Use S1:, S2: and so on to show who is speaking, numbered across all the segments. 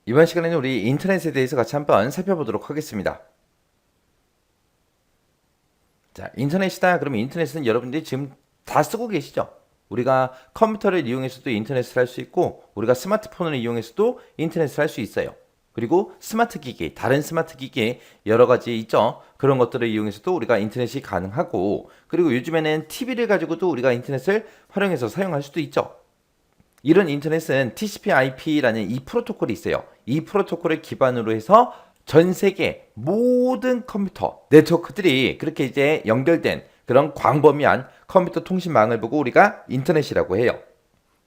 S1: 이번 시간에는 우리 인터넷에 대해서 같이 한번 살펴보도록 하겠습니다. 자, 인터넷이다. 그러면 인터넷은 여러분들이 지금 다 쓰고 계시죠? 우리가 컴퓨터를 이용해서도 인터넷을 할 수 있고, 우리가 스마트폰을 이용해서도 인터넷을 할 수 있어요. 그리고 스마트 기기, 다른 스마트 기기에 여러 가지 있죠? 그런 것들을 이용해서도 우리가 인터넷이 가능하고, 그리고 요즘에는 TV를 가지고도 우리가 인터넷을 활용해서 사용할 수도 있죠. 이런 인터넷은 TCP/IP라는 이 프로토콜이 있어요. 이 프로토콜을 기반으로 해서 전 세계 모든 컴퓨터 네트워크들이 그렇게 이제 연결된 그런 광범위한 컴퓨터 통신망을 보고 우리가 인터넷이라고 해요.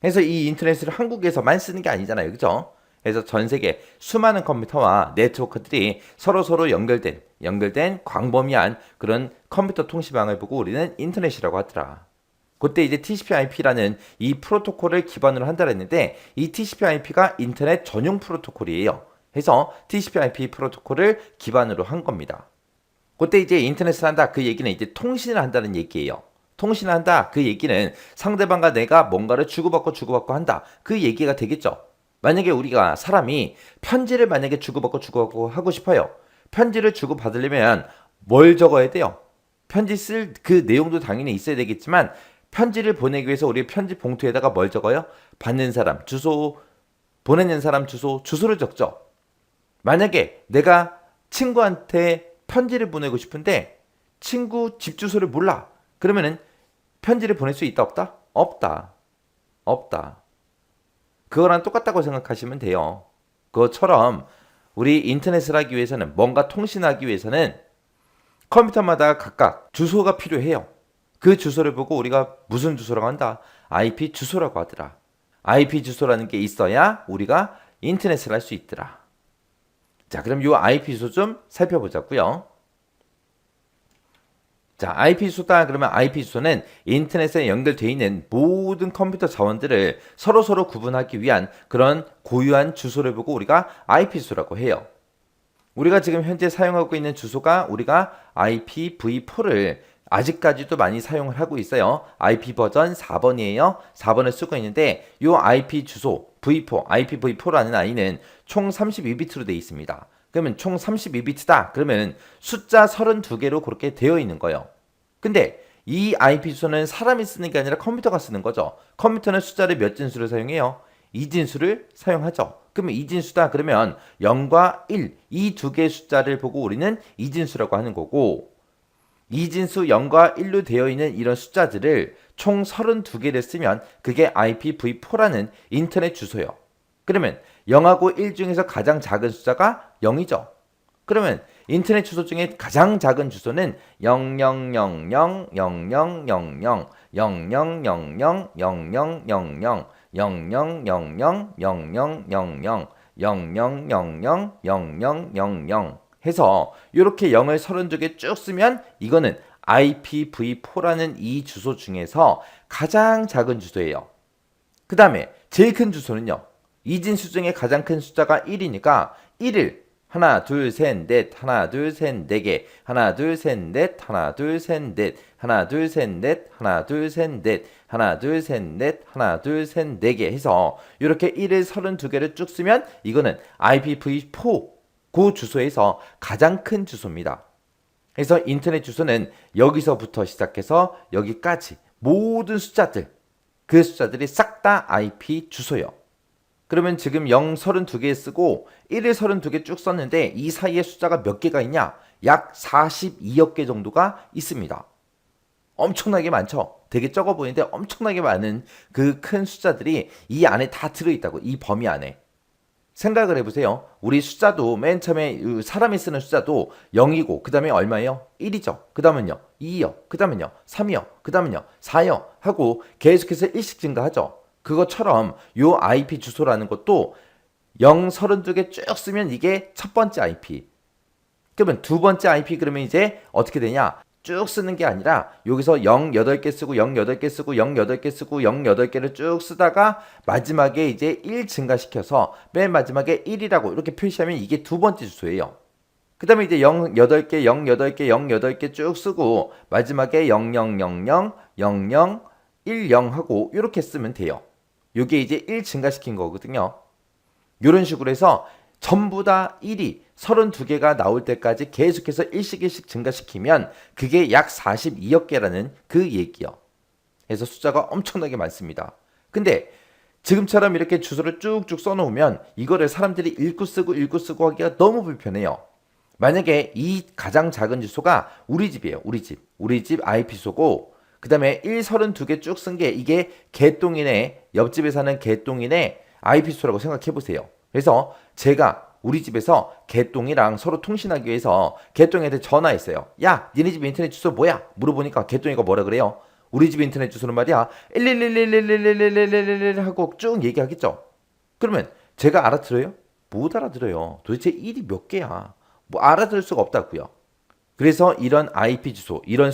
S1: 그래서 이 인터넷을 한국에서만 쓰는 게 아니잖아요. 그죠? 그래서 전 세계 수많은 컴퓨터와 네트워크들이 서로 연결된 광범위한 그런 컴퓨터 통신망을 보고 우리는 인터넷이라고 하더라. 그때 이제 TCP/IP라는 이 프로토콜을 기반으로 한다 했는데 이 TCP/IP가 인터넷 전용 프로토콜이에요. 해서 TCP/IP 프로토콜을 기반으로 한 겁니다. 그때 이제 인터넷을 한다 그 얘기는 이제 통신을 한다는 얘기예요. 통신을 한다 그 얘기는 상대방과 내가 뭔가를 주고받고 한다 그 얘기가 되겠죠. 만약에 우리가 사람이 편지를 만약에 주고받고 하고 싶어요. 편지를 주고받으려면 뭘 적어야 돼요? 편지 쓸 그 내용도 당연히 있어야 되겠지만 편지를 보내기 위해서 우리 편지 봉투에다가 뭘 적어요? 받는 사람 주소, 보내는 사람 주소, 주소를 적죠. 만약에 내가 친구한테 편지를 보내고 싶은데 친구 집 주소를 몰라. 그러면은 편지를 보낼 수 있다 없다? 없다. 없다. 그거랑 똑같다고 생각하시면 돼요. 그것처럼 우리 인터넷을 하기 위해서는 뭔가 통신하기 위해서는 컴퓨터마다 각각 주소가 필요해요. 그 주소를 보고 우리가 무슨 주소라고 한다? IP 주소라고 하더라. IP 주소라는 게 있어야 우리가 인터넷을 할 수 있더라. 자, 그럼 이 IP 주소 좀 살펴보자고요. 자, IP 주소다. 그러면 IP 주소는 인터넷에 연결되어 있는 모든 컴퓨터 자원들을 서로 구분하기 위한 그런 고유한 주소를 보고 우리가 IP 주소라고 해요. 우리가 지금 현재 사용하고 있는 주소가 우리가 IPv4를 아직까지도 많이 사용을 하고 있어요. IP 버전 4번이에요. 4번을 쓰고 있는데 이 IP 주소 V4, IPv4라는 아이는 총 32비트로 되어 있습니다. 그러면 총 32비트다. 그러면 숫자 32개로 그렇게 되어 있는 거예요. 근데 이 IP 주소는 사람이 쓰는 게 아니라 컴퓨터가 쓰는 거죠. 컴퓨터는 숫자를 몇 진수를 사용해요? 2진수를 사용하죠. 그러면 2진수다. 그러면 0과 1, 이 두 개의 숫자를 보고 우리는 2진수라고 하는 거고 2진수 0과 1로 되어 있는 이런 숫자들을 총 32개를 쓰면 그게 IPv4라는 인터넷 주소예요. 그러면 0하고 1 중에서 가장 작은 숫자가 0이죠. 그러면 인터넷 주소 중에 가장 작은 주소는 0000000000000000000000000000000000000000000000000000000000000000000000000000000000000000000000000000000000000000000000000000000000000000000000000000000000000000000000000000000000000000000000000000000000000000000000000000000000000000000000000000000000000000 IPv4라는 이 주소 중에서 가장 작은 주소예요. 그 다음에 제일 큰 주소는요. 이진수 중에 가장 큰 숫자가 1이니까 1을 하나, 둘, 셋, 넷, 하나, 둘, 셋, 네 개, 하나, 둘, 셋, 넷, 하나, 둘, 셋, 넷, 하나, 둘, 셋, 넷, 하나, 둘, 셋, 넷, 하나, 둘, 셋, 넷, 하나, 둘, 셋, 네 개 해서 이렇게 1을 32개를 쭉 쓰면 이거는 IPv4 그 주소에서 가장 큰 주소입니다. 그래서 인터넷 주소는 여기서부터 시작해서 여기까지 모든 숫자들 그 숫자들이 싹 다 IP 주소예요. 그러면 지금 0 32개 쓰고 1을 32개 쭉 썼는데 이 사이에 숫자가 몇 개가 있냐? 약 42억 개 정도가 있습니다. 엄청나게 많죠? 되게 적어 보이는데 엄청나게 많은 그 큰 숫자들이 이 안에 다 들어있다고, 이 범위 안에. 생각을 해보세요. 우리 숫자도 맨 처음에 사람이 쓰는 숫자도 0이고 그 다음에 얼마예요? 1이죠. 그 다음은요 2요. 그 다음은요 3이요. 그 다음은요 4요. 하고 계속해서 1씩 증가하죠. 그것처럼 요 IP 주소라는 것도 0 32개 쭉 쓰면 이게 첫 번째 IP. 그러면 두 번째 IP 그러면 이제 어떻게 되냐? 쭉 쓰는 게 아니라 여기서 0 8개 쓰고 0 8개 쓰고 0 8개 쓰고 0 8개를 쭉 쓰다가 마지막에 이제 1 증가시켜서 맨 마지막에 1이라고 이렇게 표시하면 이게 두 번째 주소예요. 그 다음에 이제 0 8개 0 8개 0 8개 쭉 쓰고 마지막에 0000 00 10 하고 이렇게 쓰면 돼요. 요게 이제 1 증가시킨 거거든요. 이런 식으로 해서 전부 다 1이 32개가 나올 때까지 계속해서 일씩 증가시키면 그게 약 42억 개라는 그 얘기요. 그래서 숫자가 엄청나게 많습니다. 근데 지금처럼 이렇게 주소를 쭉쭉 써놓으면 이거를 사람들이 읽고 쓰고 하기가 너무 불편해요. 만약에 이 가장 작은 주소가 우리 집이에요. 우리 집 IP 주소고 그 다음에 32개 쭉 쓴 게 이게 개똥이네, 옆집에 사는 개똥이네 IP 주소라고 생각해 보세요. 그래서 제가 우리 집에서 개똥이랑 서로 통신하기 위해서 개똥이한테 전화했어요. 야, 니네 집 인터넷 주소 뭐야? 물어보니까 개똥이가 뭐라 그래요? 우리 집 인터넷 주소는 말이야 11111111111 하고 쭉 얘기하겠죠. 그러면 제가 알아들어요? 못 알아들어요. 도대체 1이 몇 개야? 뭐 알아들을 수가 없다고요. 그래서 이런 IP 주소, 이런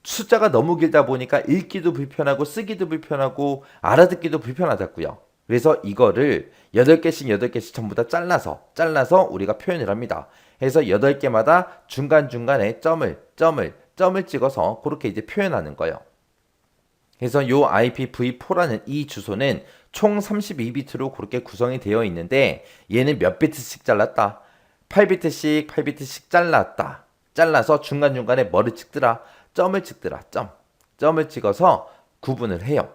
S1: 숫자가 너무 길다 보니까 읽기도 불편하고 쓰기도 불편하고 알아듣기도 불편하다고요. 그래서 이거를 8개씩 전부 다 잘라서 우리가 표현을 합니다. 해서 8개마다 중간중간에 점을 찍어서 그렇게 이제 표현하는 거예요. 그래서 요 IPv4라는 이 주소는 총 32비트로 그렇게 구성이 되어 있는데 얘는 몇 비트씩 잘랐다. 8비트씩 잘랐다. 잘라서 중간중간에 뭐를 찍더라? 점을 찍더라. 점을 찍어서 구분을 해요.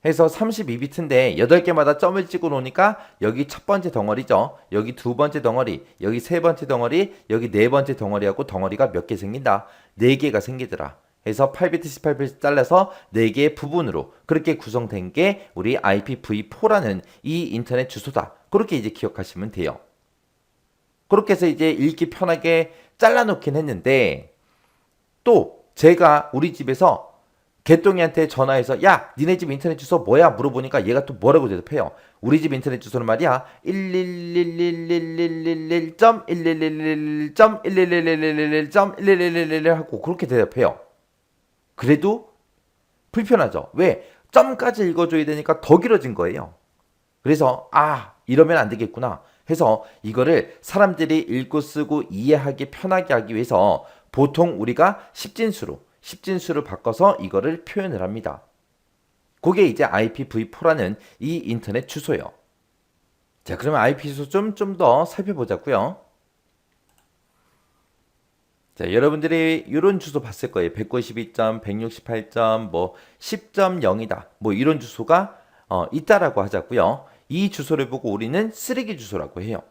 S1: 해서 32비트인데 8개마다 점을 찍어 놓으니까 여기 첫 번째 덩어리죠. 여기 두 번째 덩어리, 여기 세 번째 덩어리, 여기 네 번째 덩어리하고 덩어리가 몇 개 생긴다? 4개가 생기더라. 해서 8비트씩 8비트 잘라서 4개의 부분으로 그렇게 구성된 게 우리 IPv4라는 이 인터넷 주소다. 그렇게 이제 기억하시면 돼요. 그렇게 해서 이제 읽기 편하게 잘라놓긴 했는데 또 제가 우리 집에서 개똥이한테 전화해서 야, 니네 집 인터넷 주소 뭐야? 물어보니까 얘가 또 뭐라고 대답해요? 우리 집 인터넷 주소는 말이야 1111111.11111.11111.11111 하고 그렇게 대답해요. 그래도 불편하죠. 왜? 점까지 읽어줘야 되니까 더 길어진 거예요. 그래서 이러면 안 되겠구나 해서 이거를 사람들이 읽고 쓰고 이해하기 편하게 하기 위해서 보통 우리가 10진수로 바꿔서 이거를 표현을 합니다. 그게 이제 IPv4라는 이 인터넷 주소예요. 자, 그러면 IP 주소 좀 더 살펴보자고요. 자, 여러분들이 이런 주소 봤을 거예요. 192점, 168점, 뭐 10.0이다. 뭐 이런 주소가 있다라고 하자고요. 이 주소를 보고 우리는 쓰레기 주소라고 해요.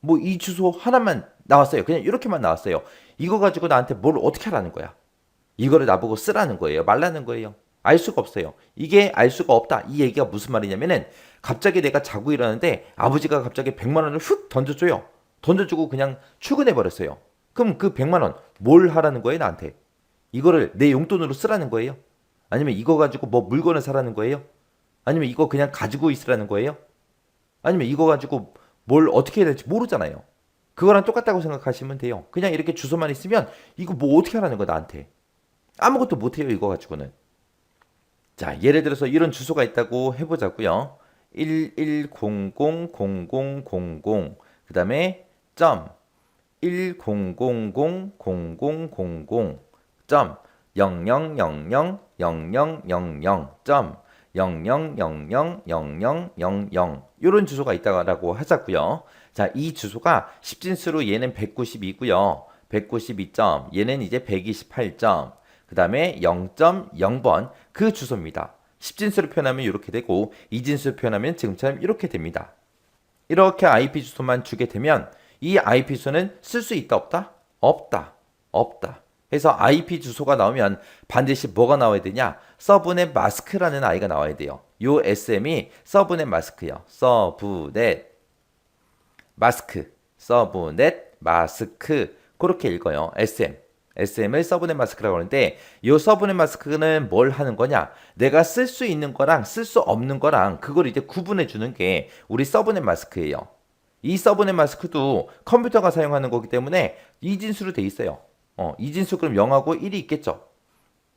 S1: 뭐 이 주소 하나만 나왔어요. 그냥 이렇게만 나왔어요. 이거 가지고 나한테 뭘 어떻게 하라는 거야? 이거를 나보고 쓰라는 거예요? 말라는 거예요? 알 수가 없어요. 이게 알 수가 없다. 이 얘기가 무슨 말이냐면은 갑자기 내가 자고 일어나는데 아버지가 갑자기 100만 원을 훅 던져줘요. 던져주고 그냥 출근해 버렸어요. 그럼 그 100만 원 뭘 하라는 거예요, 나한테? 이거를 내 용돈으로 쓰라는 거예요? 아니면 이거 가지고 뭐 물건을 사라는 거예요? 아니면 이거 그냥 가지고 있으라는 거예요? 아니면 이거 가지고 뭘 어떻게 해야 될지 모르잖아요. 그거랑 똑같다고 생각하시면 돼요. 그냥 이렇게 주소만 있으면 이거 뭐 어떻게 하라는 거야, 나한테? 아무것도 못해요, 이거 가지고는. 자, 예를 들어서 이런 주소가 있다고 해보자고요. 11000000 그 다음에 점 10000000 점 00000000 점 00000000 이런 주소가 있다고 하자고요. 자, 이 주소가 10진수로 얘는 192고요. 192점, 얘는 이제 128점. 그 다음에 0.0번 그 주소입니다. 10진수로 표현하면 이렇게 되고 2진수로 표현하면 지금처럼 이렇게 됩니다. 이렇게 IP 주소만 주게 되면 이 IP 주소는 쓸 수 있다 없다? 없다. 해서 IP 주소가 나오면 반드시 뭐가 나와야 되냐? 서브넷 마스크라는 아이가 나와야 돼요. 요 SM이 서브넷 마스크요. 서브넷 마스크 그렇게 읽어요. SM을 서브넷 마스크라고 하는데 이 서브넷 마스크는 뭘 하는 거냐? 내가 쓸 수 있는 거랑 쓸 수 없는 거랑 그걸 이제 구분해 주는 게 우리 서브넷 마스크예요. 이 서브넷 마스크도 컴퓨터가 사용하는 거기 때문에 이진수로 돼 있어요. 이진수 그럼 0하고 1이 있겠죠.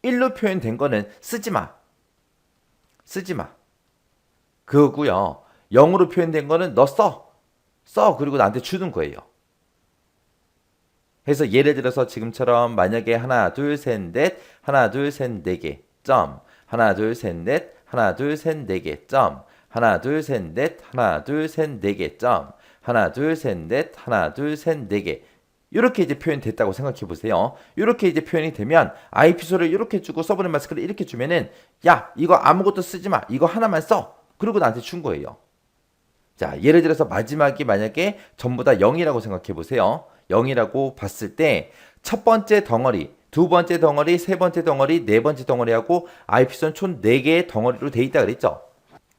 S1: 1로 표현된 거는 쓰지 마. 그거고요. 0으로 표현된 거는 너 써. 그리고 나한테 주는 거예요. 해서 예를 들어서 지금처럼 만약에 하나 둘 셋 넷 4개 점 하나 둘 셋 넷 4개 점 하나, 둘, 셋, 넷, 하나, 둘, 셋, 네 개, 점. 하나, 둘, 셋, 넷, 하나, 둘, 셋, 네 개. 이렇게 이제 표현이 됐다고 생각해 보세요. 이렇게 이제 표현이 되면 IP소를 이렇게 주고 서브넷 마스크를 이렇게 주면은 야, 이거 아무것도 쓰지 마. 이거 하나만 써. 그리고 나한테 준 거예요. 자, 예를 들어서 마지막이 만약에 전부 다 0이라고 생각해 보세요. 0이라고 봤을 때 첫 번째 덩어리, 두 번째 덩어리, 세 번째 덩어리, 네 번째 덩어리하고 IP소는 총 4개의 덩어리로 돼 있다 그랬죠.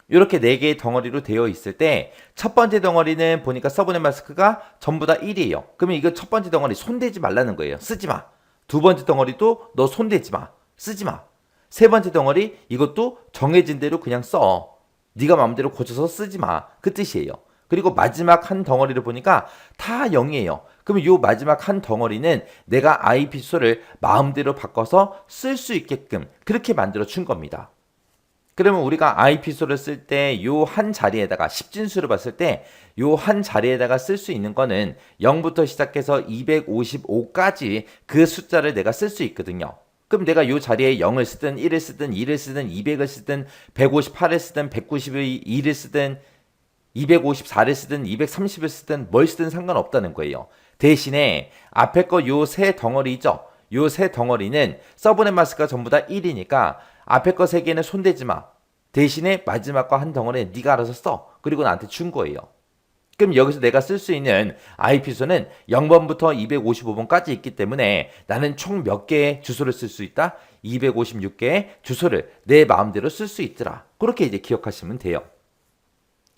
S1: 이렇게 4개의 덩어리로 되어 있을 때 첫 번째 덩어리는 보니까 서브넷 마스크가 전부 다 1이에요. 그러면 이거 첫 번째 덩어리 손대지 말라는 거예요. 쓰지 마. 두 번째 덩어리도 너 손대지 마. 쓰지 마. 세 번째 덩어리 이것도 정해진 대로 그냥 써. 네가 마음대로 고쳐서 쓰지 마. 그 뜻이에요. 그리고 마지막 한 덩어리를 보니까 다 0이에요. 그러면 이 마지막 한 덩어리는 내가 IP 주소를 마음대로 바꿔서 쓸 수 있게끔 그렇게 만들어 준 겁니다. 그러면 우리가 IP 주소를 쓸 때 요 한 자리에다가 10진수를 봤을 때 요 한 자리에다가 쓸 수 있는 거는 0부터 시작해서 255까지 그 숫자를 내가 쓸 수 있거든요. 그럼 내가 요 자리에 0을 쓰든 1을 쓰든 2를 쓰든 200을 쓰든 158을 쓰든 192를 쓰든 254를 쓰든 230을 쓰든 뭘 쓰든 상관없다는 거예요. 대신에 앞에 거 요 세 덩어리죠. 요 세 덩어리는 서브넷 마스크가 전부 다 1이니까 앞에 거 세 개는 손대지 마. 대신에 마지막 거 한 덩어리는 네가 알아서 써. 그리고 나한테 준 거예요. 그럼 여기서 내가 쓸 수 있는 IP소는 0번부터 255번까지 있기 때문에 나는 총 몇 개의 주소를 쓸 수 있다? 256개의 주소를 내 마음대로 쓸 수 있더라. 그렇게 이제 기억하시면 돼요.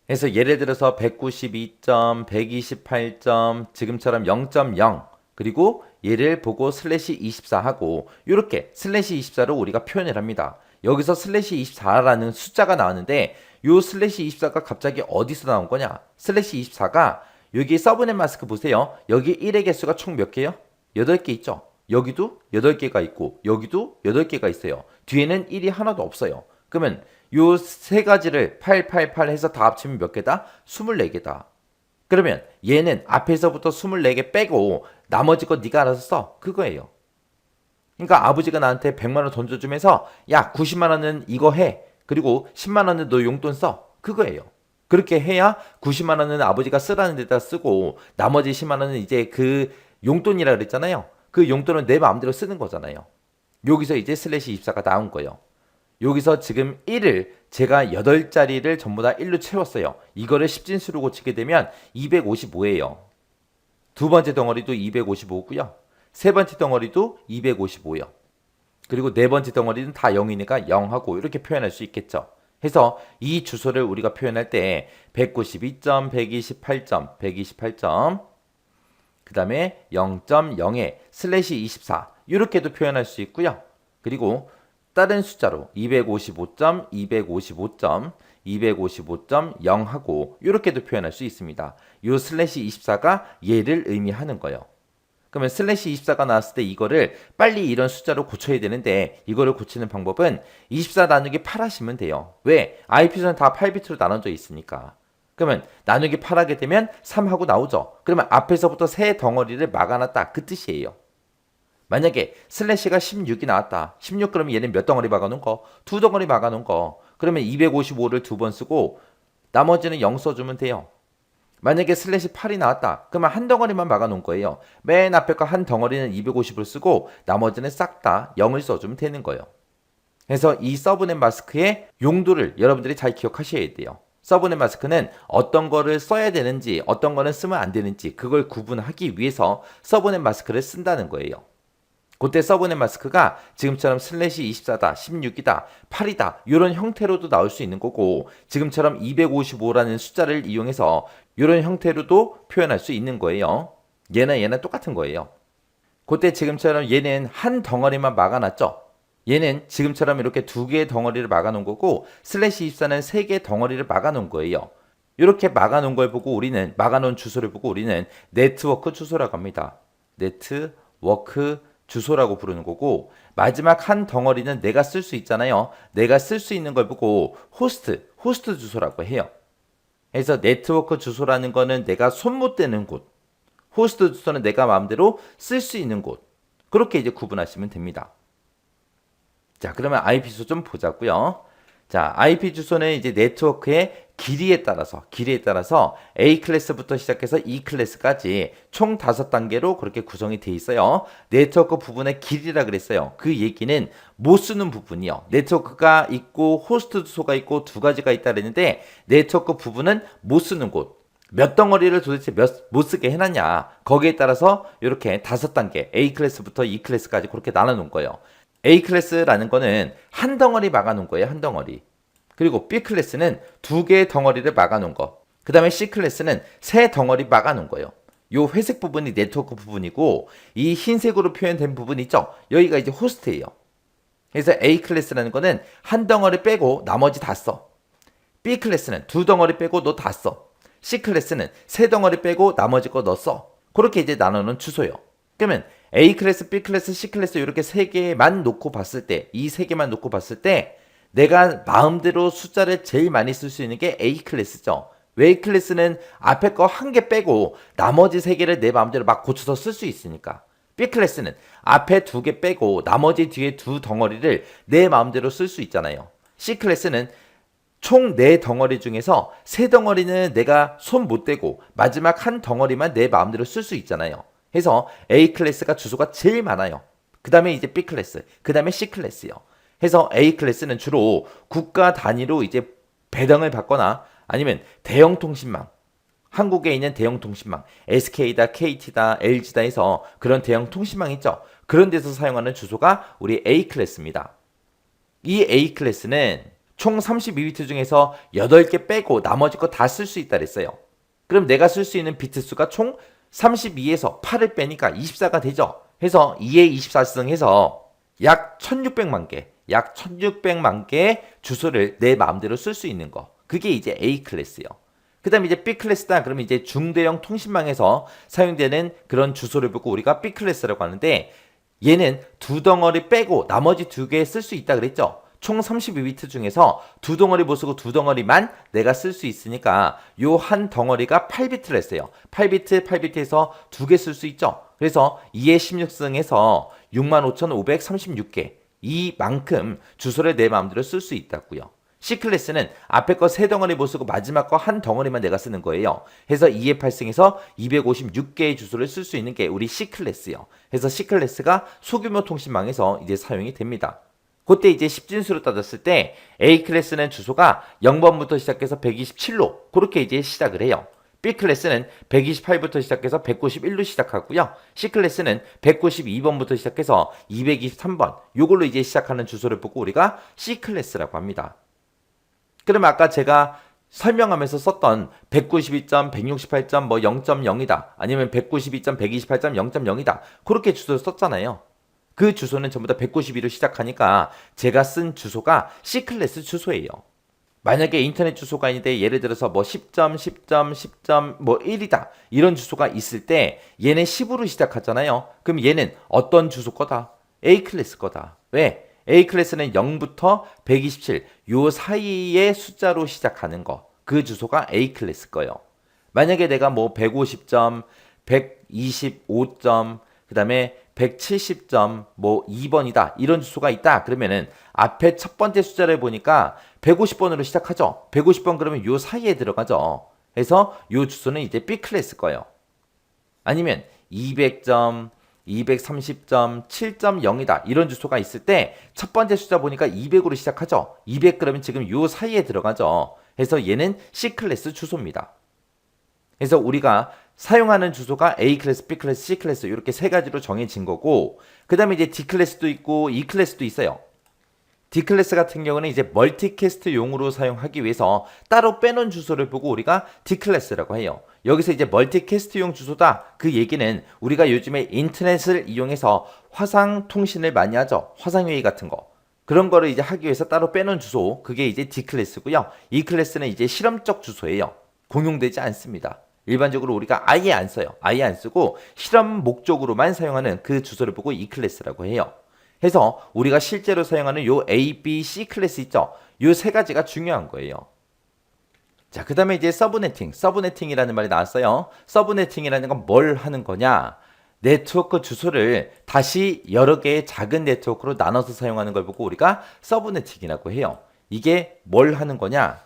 S1: 그래서 예를 들어서 192점, 128점, 지금처럼 0.0 그리고 얘를 보고 슬래시 24 하고 이렇게 슬래시 24로 우리가 표현을 합니다. 여기서 슬래시 24라는 숫자가 나왔는데 요 슬래시 24가 갑자기 어디서 나온 거냐? 슬래시 24가 여기 서브넷 마스크 보세요. 여기 1의 개수가 총 몇 개요? 8개 있죠. 여기도 8개가 있고 여기도 8개가 있어요. 뒤에는 1이 하나도 없어요. 그러면 요 세 가지를 888 해서 다 합치면 몇 개다? 24개다. 그러면 얘는 앞에서부터 24개 빼고 나머지 거 네가 알아서 써. 그거예요. 그러니까 아버지가 나한테 100만 원 던져주면서 야 90만 원은 이거 해. 그리고 10만 원은 너 용돈 써. 그거예요. 그렇게 해야 90만 원은 아버지가 쓰라는 데다 쓰고 나머지 10만 원은 이제 그 용돈이라 그랬잖아요. 그 용돈은 내 마음대로 쓰는 거잖아요. 여기서 이제 슬래시 24가 나온 거예요. 여기서 지금 1을 제가 8자리를 전부 다 1로 채웠어요. 이거를 10진수로 고치게 되면 255예요. 두 번째 덩어리도 255고요. 세 번째 덩어리도 255요. 그리고 네 번째 덩어리는 다 0이니까 0하고 이렇게 표현할 수 있겠죠. 해서 이 주소를 우리가 표현할 때 192점, 128점, 128점 그 다음에 0.0에 슬래시 24 이렇게도 표현할 수 있고요. 그리고 다른 숫자로 255점, 255점, 255.0 하고 이렇게도 표현할 수 있습니다. 요 슬래시 24가 얘를 의미하는 거예요. 그러면 슬래시 24가 나왔을 때 이거를 빨리 이런 숫자로 고쳐야 되는데 이거를 고치는 방법은 24 나누기 8 하시면 돼요. 왜? IP소는 다 8비트로 나눠져 있으니까. 그러면 나누기 8 하게 되면 3하고 나오죠. 그러면 앞에서부터 세 덩어리를 막아놨다. 그 뜻이에요. 만약에 슬래시가 16이 나왔다. 16 그러면 얘는 몇 덩어리 막아놓은 거? 두 덩어리 막아놓은 거. 그러면 255를 두 번 쓰고 나머지는 0 써주면 돼요. 만약에 슬래시 8이 나왔다. 그러면 한 덩어리만 막아놓은 거예요. 맨 앞에 거 한 덩어리는 250을 쓰고 나머지는 싹 다 0을 써주면 되는 거예요. 그래서 이 서브넷 마스크의 용도를 여러분들이 잘 기억하셔야 돼요. 서브넷 마스크는 어떤 거를 써야 되는지 어떤 거는 쓰면 안 되는지 그걸 구분하기 위해서 서브넷 마스크를 쓴다는 거예요. 그때 서브넷 마스크가 지금처럼 슬래시 24다, 16이다, 8이다 이런 형태로도 나올 수 있는 거고 지금처럼 255라는 숫자를 이용해서 이런 형태로도 표현할 수 있는 거예요. 얘는 똑같은 거예요. 그때 지금처럼 얘는 한 덩어리만 막아놨죠. 얘는 지금처럼 이렇게 두 개의 덩어리를 막아놓은 거고 슬래시 24는 세 개의 덩어리를 막아놓은 거예요. 이렇게 막아놓은 걸 보고 우리는 막아놓은 주소를 보고 우리는 네트워크 주소라고 합니다. 네트워크 주소라고 부르는 거고 마지막 한 덩어리는 내가 쓸 수 있잖아요. 내가 쓸 수 있는 걸 보고 호스트 주소라고 해요. 그래서 네트워크 주소라는 거는 내가 손 못 대는 곳, 호스트 주소는 내가 마음대로 쓸 수 있는 곳. 그렇게 이제 구분하시면 됩니다. 자, 그러면 IP 주소 좀 보자고요. 자, IP 주소는 이제 네트워크의 길이에 따라서 A 클래스부터 시작해서 E 클래스까지 총 5단계로 그렇게 구성이 돼 있어요. 네트워크 부분의 길이라 그랬어요. 그 얘기는 못 쓰는 부분이요. 네트워크가 있고 호스트 주소가 있고 두 가지가 있다 그랬는데 네트워크 부분은 못 쓰는 곳. 몇 덩어리를 도대체 못 쓰게 해놨냐. 거기에 따라서 이렇게 5단계 A 클래스부터 E 클래스까지 그렇게 나눠놓은 거예요. A 클래스라는 거는 한 덩어리 막아놓은 거예요. 한 덩어리. 그리고 B 클래스는 2개의 덩어리를 막아놓은 거. 그 다음에 C 클래스는 3덩어리 막아놓은 거예요. 요 회색 부분이 네트워크 부분이고 이 흰색으로 표현된 부분 있죠? 여기가 이제 호스트예요. 그래서 A 클래스라는 거는 한 덩어리 빼고 나머지 다 써. B 클래스는 2덩어리 빼고 너 다 써. C 클래스는 3덩어리 빼고 나머지 거 너 써. 그렇게 이제 나누는 주소예요. 그러면 A 클래스, B 클래스, C 클래스 이렇게 3개만 놓고 봤을 때, 이 3개만 놓고 봤을 때 내가 마음대로 숫자를 제일 많이 쓸 수 있는 게 A 클래스죠. 왜 A 클래스는 앞에 거 한 개 빼고 나머지 3개를 내 마음대로 막 고쳐서 쓸 수 있으니까. B 클래스는 앞에 2개 빼고 나머지 뒤에 2덩어리를 내 마음대로 쓸 수 있잖아요. C 클래스는 총 4덩어리 중에서 3덩어리는 내가 손 못 대고 마지막 한 덩어리만 내 마음대로 쓸 수 있잖아요. 해서 A 클래스가 주소가 제일 많아요. 그 다음에 이제 B 클래스, 그 다음에 C 클래스요. 해서 A 클래스는 주로 국가 단위로 이제 배당을 받거나 아니면 대형 통신망, 한국에 있는 대형 통신망, SK다, KT다, LG다 해서 그런 대형 통신망 있죠. 그런 데서 사용하는 주소가 우리 A 클래스입니다. 이 A 클래스는 총 32비트 중에서 8개 빼고 나머지 거 다 쓸 수 있다 그랬어요. 그럼 내가 쓸 수 있는 비트 수가 총 32에서 8을 빼니까 24가 되죠. 해서 2의 24승 해서 약 1600만 개, 약 1600만 개의 주소를 내 마음대로 쓸 수 있는 거. 그게 이제 A 클래스요. 그 다음에 이제 B 클래스다. 그러면 이제 중대형 통신망에서 사용되는 그런 주소를 보고 우리가 B 클래스라고 하는데 얘는 2덩어리 빼고 나머지 2개 쓸 수 있다 그랬죠. 총 32비트 중에서 2덩어리 못 쓰고 2덩어리만 내가 쓸 수 있으니까 요 한 덩어리가 8비트를 했어요. 8비트에서 2개 쓸 수 있죠. 그래서 2의 16승에서 65,536개 이만큼 주소를 내 마음대로 쓸 수 있다고요. C 클래스는 앞에 거 3덩어리 못 쓰고 마지막 거 한 덩어리만 내가 쓰는 거예요. 해서 2의 8승에서 256개의 주소를 쓸 수 있는 게 우리 C 클래스요. 해서 C 클래스가 소규모 통신망에서 이제 사용이 됩니다. 그때 이제 10진수로 따졌을 때 A 클래스는 주소가 0번부터 시작해서 127로 그렇게 이제 시작을 해요. B 클래스는 128부터 시작해서 191로 시작하고요. C 클래스는 192번부터 시작해서 223번 요걸로 이제 시작하는 주소를 보고 우리가 C 클래스라고 합니다. 그러면 아까 제가 설명하면서 썼던 192점, 168점, 뭐 0.0이다. 아니면 192점, 128점, 0.0이다. 그렇게 주소를 썼잖아요. 그 주소는 전부 다 192로 시작하니까 제가 쓴 주소가 C 클래스 주소예요. 만약에 인터넷 주소가 있는데 예를 들어서 뭐 10점, 10점, 10점, 뭐 1이다. 이런 주소가 있을 때 얘는 10으로 시작하잖아요. 그럼 얘는 어떤 주소 거다? A 클래스 거다. 왜? A 클래스는 0부터 127, 요 사이의 숫자로 시작하는 거. 그 주소가 A 클래스 거예요. 만약에 내가 뭐 150점, 125점, 그 다음에 170점, 뭐 2번이다. 이런 주소가 있다. 그러면은 앞에 첫 번째 숫자를 보니까 150번으로 시작하죠. 150번 그러면 요 사이에 들어가죠. 그래서 요 주소는 이제 B 클래스 거예요. 아니면 200점, 230점, 7.0이다. 이런 주소가 있을 때 첫 번째 숫자 보니까 200으로 시작하죠. 200 그러면 지금 요 사이에 들어가죠. 그래서 얘는 C 클래스 주소입니다. 그래서 우리가 사용하는 주소가 A 클래스, B 클래스, C 클래스 이렇게 세 가지로 정해진 거고 그 다음에 이제 D 클래스도 있고 E 클래스도 있어요. D 클래스 같은 경우는 이제 멀티캐스트용으로 사용하기 위해서 따로 빼놓은 주소를 보고 우리가 D 클래스라고 해요. 여기서 이제 멀티캐스트용 주소다. 그 얘기는 우리가 요즘에 인터넷을 이용해서 화상 통신을 많이 하죠. 화상회의 같은 거. 그런 거를 이제 하기 위해서 따로 빼놓은 주소. 그게 이제 D 클래스고요. E 클래스는 이제 실험적 주소예요. 공용되지 않습니다. 일반적으로 우리가 아예 안 써요. 아예 안 쓰고 실험 목적으로만 사용하는 그 주소를 보고 E 클래스라고 해요. 해서 우리가 실제로 사용하는 요 A, B, C 클래스 있죠? 요 세 가지가 중요한 거예요. 자, 그 다음에 이제 서브네팅이라는 말이 나왔어요. 서브네팅이라는 건 뭘 하는 거냐? 네트워크 주소를 다시 여러 개의 작은 네트워크로 나눠서 사용하는 걸 보고 우리가 서브네팅이라고 해요. 이게 뭘 하는 거냐?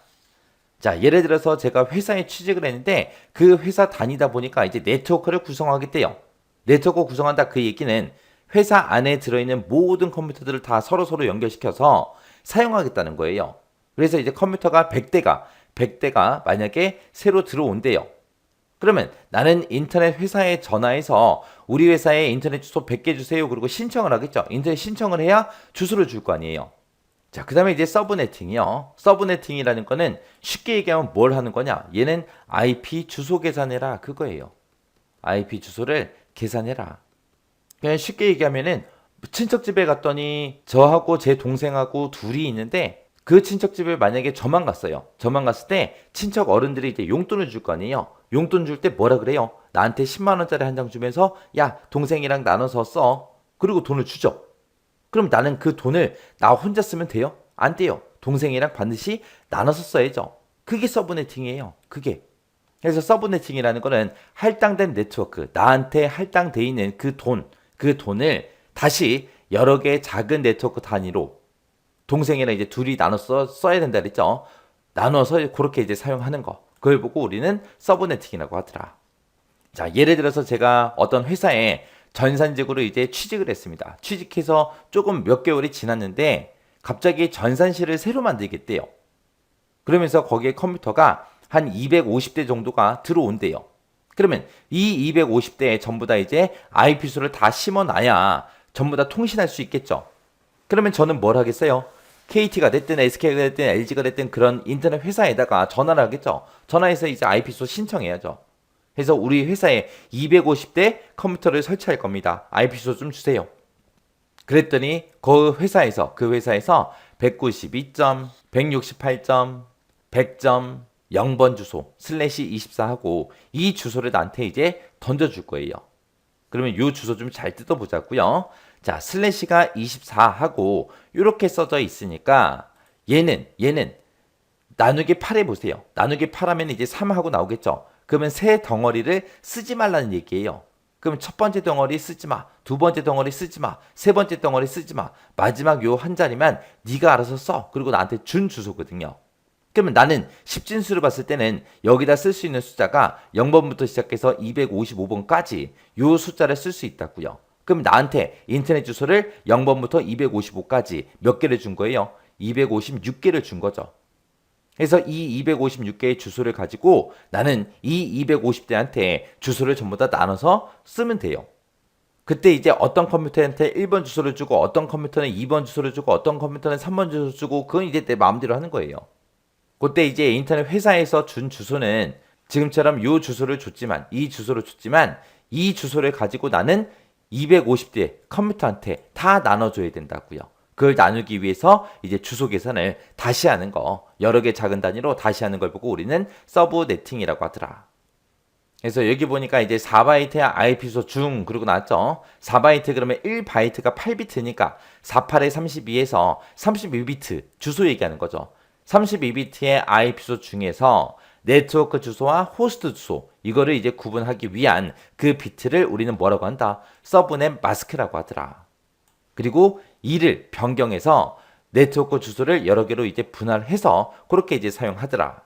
S1: 자, 예를 들어서 제가 회사에 취직을 했는데 그 회사 다니다 보니까 이제 네트워크를 구성하겠대요. 네트워크 구성한다 그 얘기는 회사 안에 들어있는 모든 컴퓨터들을 다 서로서로 연결시켜서 사용하겠다는 거예요. 그래서 이제 컴퓨터가 100대가 만약에 새로 들어온대요. 그러면 나는 인터넷 회사에 전화해서 우리 회사에 인터넷 주소 100개 주세요. 그리고 신청을 하겠죠. 인터넷 신청을 해야 주소를 줄 거 아니에요. 자, 그 다음에 이제 서브네팅이요. 서브네팅이라는 거는 쉽게 얘기하면 뭘 하는 거냐? 얘는 IP 주소 계산해라. 그거예요. IP 주소를 계산해라. 그냥 쉽게 얘기하면은 친척집에 갔더니 저하고 제 동생하고 둘이 있는데 그 친척집에 만약에 저만 갔어요. 저만 갔을 때 친척 어른들이 이제 용돈을 줄 거 아니에요. 용돈 줄 때 뭐라 그래요? 나한테 10만 원짜리 한 장 주면서 야, 동생이랑 나눠서 써. 그리고 돈을 주죠. 그럼 나는 그 돈을 나 혼자 쓰면 돼요? 안 돼요. 동생이랑 반드시 나눠서 써야죠. 그게 서브네팅이에요. 그게. 그래서 서브네팅이라는 거는 할당된 네트워크, 나한테 할당돼 있는 그 돈을 다시 여러 개의 작은 네트워크 단위로 동생이랑 이제 둘이 나눠서 써야 된다 그랬죠. 나눠서 그렇게 이제 사용하는 거. 그걸 보고 우리는 서브네팅이라고 하더라. 자, 예를 들어서 제가 어떤 회사에 전산직으로 이제 취직을 했습니다. 취직해서 조금 몇 개월이 지났는데 갑자기 전산실을 새로 만들겠대요. 그러면서 거기에 컴퓨터가 한 250대 정도가 들어온대요. 그러면 이 250대에 전부 다 이제 IP수를 다 심어놔야 전부 다 통신할 수 있겠죠. 그러면 저는 뭘 하겠어요? KT가 됐든 SK가 됐든 LG가 됐든 그런 인터넷 회사에다가 전화를 하겠죠. 전화해서 이제 IP수 신청해야죠. 그래서 우리 회사에 250대 컴퓨터를 설치할 겁니다. IP수 좀 주세요. 그랬더니 그 회사에서 192점, 168점, 100점, 0번 주소, /24 하고 이 주소를 나한테 이제 던져줄 거예요. 그러면 이 주소 좀 잘 뜯어보자고요. 자, /가 24 하고 이렇게 써져 있으니까 얘는 나누기 8 해보세요. 나누기 8 하면 이제 3 하고 나오겠죠. 그러면 세 덩어리를 쓰지 말라는 얘기예요. 그럼 첫 번째 덩어리 쓰지 마, 두 번째 덩어리 쓰지 마, 세 번째 덩어리 쓰지 마. 마지막 요 한 자리만 네가 알아서 써. 그리고 나한테 준 주소거든요. 그러면 나는 십진수를 봤을 때는 여기다 쓸 수 있는 숫자가 0번부터 시작해서 255번까지 요 숫자를 쓸 수 있다고요. 그럼 나한테 인터넷 주소를 0번부터 255까지 몇 개를 준 거예요? 256개를 준 거죠. 그래서 이 256개의 주소를 가지고 나는 이 250대한테 주소를 전부 다 나눠서 쓰면 돼요. 그때 이제 어떤 컴퓨터한테 1번 주소를 주고 어떤 컴퓨터는 2번 주소를 주고 어떤 컴퓨터는 3번 주소를 주고 그건 이제 내 마음대로 하는 거예요. 그때 이제 인터넷 회사에서 준 주소는 지금처럼 이 주소를 줬지만 이 주소를 가지고 나는 250대 컴퓨터한테 다 나눠줘야 된다고요. 그걸 나누기 위해서 이제 주소 계산을 다시 하는 거, 여러 개 작은 단위로 다시 하는 걸 보고 우리는 서브네팅이라고 하더라. 그래서 여기 보니까 이제 4바이트의 IP소 중 그러고 나왔죠. 4바이트 그러면 1바이트가 8비트니까 48에 32에서 32비트 주소 얘기하는 거죠. 32비트의 IP소 중에서 네트워크 주소와 호스트 주소 이거를 이제 구분하기 위한 그 비트를 우리는 뭐라고 한다? 서브넷 마스크라고 하더라. 그리고 이를 변경해서 네트워크 주소를 여러 개로 이제 분할해서 그렇게 이제 사용하더라.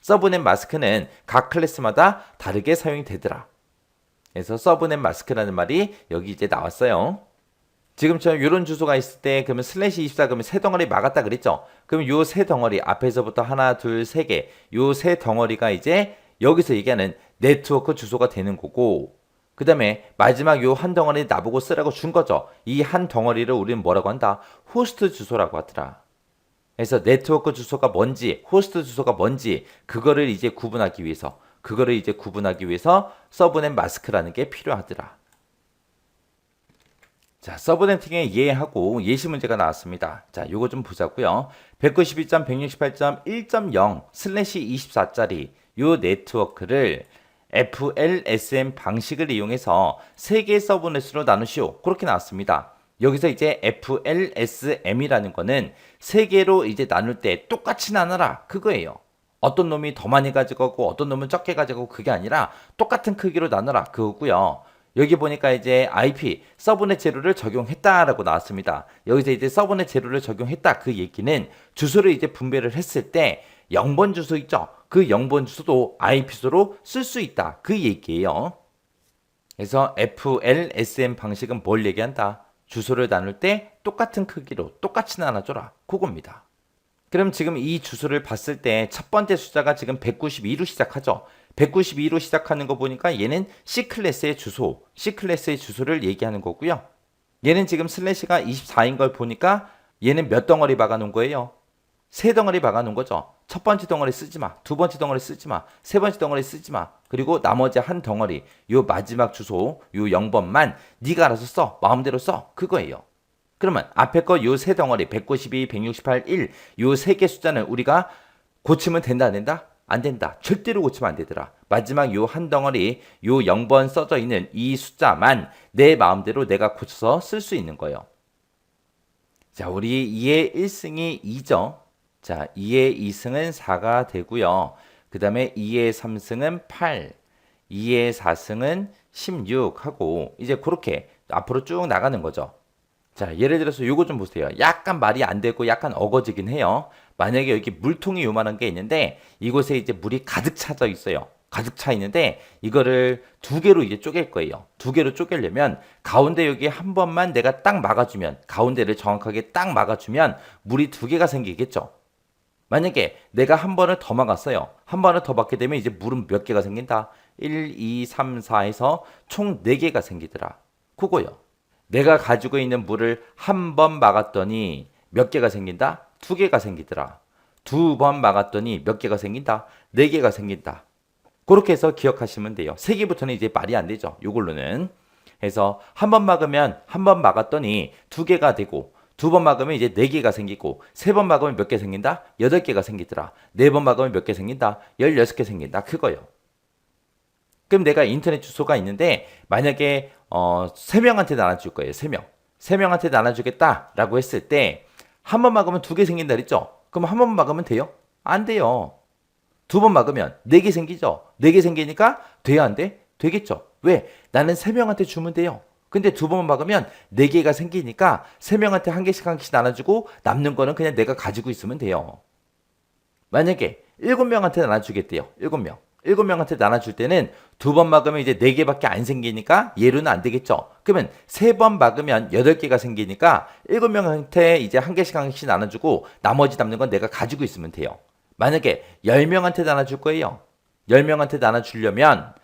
S1: 서브넷 마스크는 각 클래스마다 다르게 사용이 되더라. 그래서 서브넷 마스크라는 말이 여기 이제 나왔어요. 지금처럼 이런 주소가 있을 때 그러면 /24 그러면 세 덩어리 막았다 그랬죠. 그럼 요 세 덩어리 앞에서부터 하나, 둘, 세 개 요 세 덩어리가 이제 여기서 얘기하는 네트워크 주소가 되는 거고 그 다음에 마지막 요 한 덩어리 나보고 쓰라고 준 거죠. 이 한 덩어리를 우리는 뭐라고 한다? 호스트 주소라고 하더라. 그래서 네트워크 주소가 뭔지, 호스트 주소가 뭔지 그거를 이제 구분하기 위해서 서브넷 마스크라는 게 필요하더라. 자, 서브네팅에 이해하고 예시 문제가 나왔습니다. 자, 요거 좀 보자고요. 192.168.1.0/24짜리 요 네트워크를 FLSM 방식을 이용해서 3개의 서브넷으로 나누시오. 그렇게 나왔습니다. 여기서 이제 FLSM이라는 거는 3개로 이제 나눌 때 똑같이 나눠라. 그거예요. 어떤 놈이 더 많이 가져가고 어떤 놈은 적게 가져가고 그게 아니라 똑같은 크기로 나눠라. 그거고요. 여기 보니까 이제 IP 서브넷 제로를 적용했다라고 나왔습니다. 여기서 이제 서브넷 제로를 적용했다 그 얘기는 주소를 이제 분배를 했을 때 0번 주소 있죠? 그 0번 주소도 IP 주소로 쓸 수 있다. 그 얘기예요. 그래서 FLSM 방식은 뭘 얘기한다? 주소를 나눌 때 똑같은 크기로 똑같이 나눠줘라. 그겁니다. 그럼 지금 이 주소를 봤을 때 첫 번째 숫자가 지금 192로 시작하죠. 192로 시작하는 거 보니까 얘는 C클래스의 주소, C클래스의 주소를 얘기하는 거고요. 얘는 지금 슬래시가 24인 걸 보니까 얘는 몇 덩어리 박아놓은 거예요? 세 덩어리 박아놓은 거죠. 첫 번째 덩어리 쓰지 마, 두 번째 덩어리 쓰지 마, 세 번째 덩어리 쓰지 마. 그리고 나머지 한 덩어리, 요 마지막 주소, 요 0번만 네가 알아서 써, 마음대로 써. 그거예요. 그러면 앞에 거 요 세 덩어리 192, 168, 1, 요 세 개 숫자는 우리가 고치면 된다 안 된다? 안 된다. 절대로 고치면 안 되더라. 마지막 요 한 덩어리 요 0번 써져 있는 이 숫자만 내 마음대로 내가 고쳐서 쓸 수 있는 거예요. 자, 우리 2의 1승이 2죠. 자, 2의 2승은 4가 되고요. 그 다음에 2의 3승은 8, 2의 4승은 16 하고 이제 그렇게 앞으로 쭉 나가는 거죠. 자, 예를 들어서 요거 좀 보세요. 약간 말이 안 되고 약간 어거지긴 해요. 만약에 여기 물통이 요만한 게 있는데 이곳에 이제 물이 가득 차져 있어요. 가득 차 있는데 이거를 두 개로 이제 쪼갤 거예요. 두 개로 쪼개려면 가운데 여기 한 번만 내가 딱 막아주면 가운데를 정확하게 딱 막아주면 물이 두 개가 생기겠죠. 만약에 내가 한 번을 더 막았어요. 한 번을 더 막게 되면 이제 물은 몇 개가 생긴다? 1, 2, 3, 4에서 총 4개가 생기더라. 그거요. 내가 가지고 있는 물을 한 번 막았더니 몇 개가 생긴다? 2개가 생기더라. 두 번 막았더니 몇 개가 생긴다? 4개가 생긴다. 그렇게 해서 기억하시면 돼요. 3개부터는 이제 말이 안 되죠. 요걸로는. 해서 한 번 막으면 한 번 막았더니 2개가 되고 두 번 막으면 이제 4개가 생기고 세 번 막으면 몇 개 생긴다? 8개가 생기더라. 네 번 막으면 몇 개 생긴다? 16개 생긴다. 그거요. 그럼 내가 인터넷 주소가 있는데 만약에 3명한테 나눠줄 거예요. 3명. 3명한테 나눠주겠다라고 했을 때 한 번 막으면 2개 생긴다 그랬죠? 그럼 한 번 막으면 돼요? 안 돼요. 두 번 막으면 4개 생기죠? 4개 생기니까 돼야 안 돼? 되겠죠? 왜? 나는 3명한테 주면 돼요. 근데 두 번 막으면 4개가 생기니까 3명한테 한 개씩 한 개씩 나눠주고 남는 거는 그냥 내가 가지고 있으면 돼요. 만약에 7명한테 나눠주겠대요. 7명. 7명한테 나눠줄 때는 두 번 막으면 이제 4개밖에 안 생기니까 예로는 안 되겠죠. 그러면 3번 막으면 8개가 생기니까 7명한테 이제 한 개씩 한 개씩 나눠주고 나머지 남는 건 내가 가지고 있으면 돼요. 만약에 10명한테 나눠줄 거예요. 10명한테 나눠주려면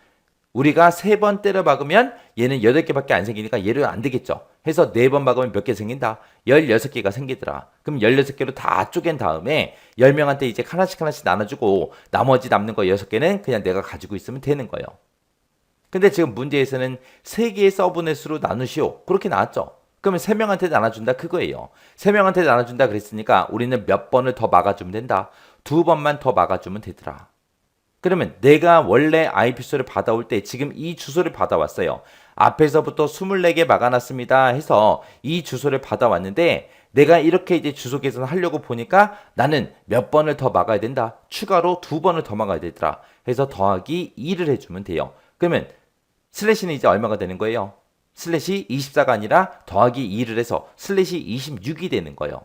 S1: 우리가 3번 때려 박으면 얘는 8개밖에 안 생기니까 얘는 안 되겠죠. 해서 4번 박으면 몇 개 생긴다? 16개가 생기더라. 그럼 16개로 다 쪼갠 다음에 10명한테 이제 하나씩 하나씩 나눠주고 나머지 남는 거 6개는 그냥 내가 가지고 있으면 되는 거예요. 근데 지금 문제에서는 3개의 서브넷으로 나누시오. 그렇게 나왔죠. 그러면 3명한테 나눠준다 그거예요. 3명한테 나눠준다 그랬으니까 우리는 몇 번을 더 막아주면 된다. 2번만 더 막아주면 되더라. 그러면 내가 원래 IP 주소를 받아올 때 지금 이 주소를 받아왔어요. 앞에서부터 24개 막아놨습니다 해서 이 주소를 받아왔는데 내가 이렇게 이제 주소 계산을 하려고 보니까 나는 몇 번을 더 막아야 된다. 추가로 2번을 더 막아야 되더라. 해서 더하기 2를 해주면 돼요. 그러면 슬래시는 이제 얼마가 되는 거예요? 슬래시 24가 아니라 더하기 2를 해서 슬래시 26이 되는 거예요.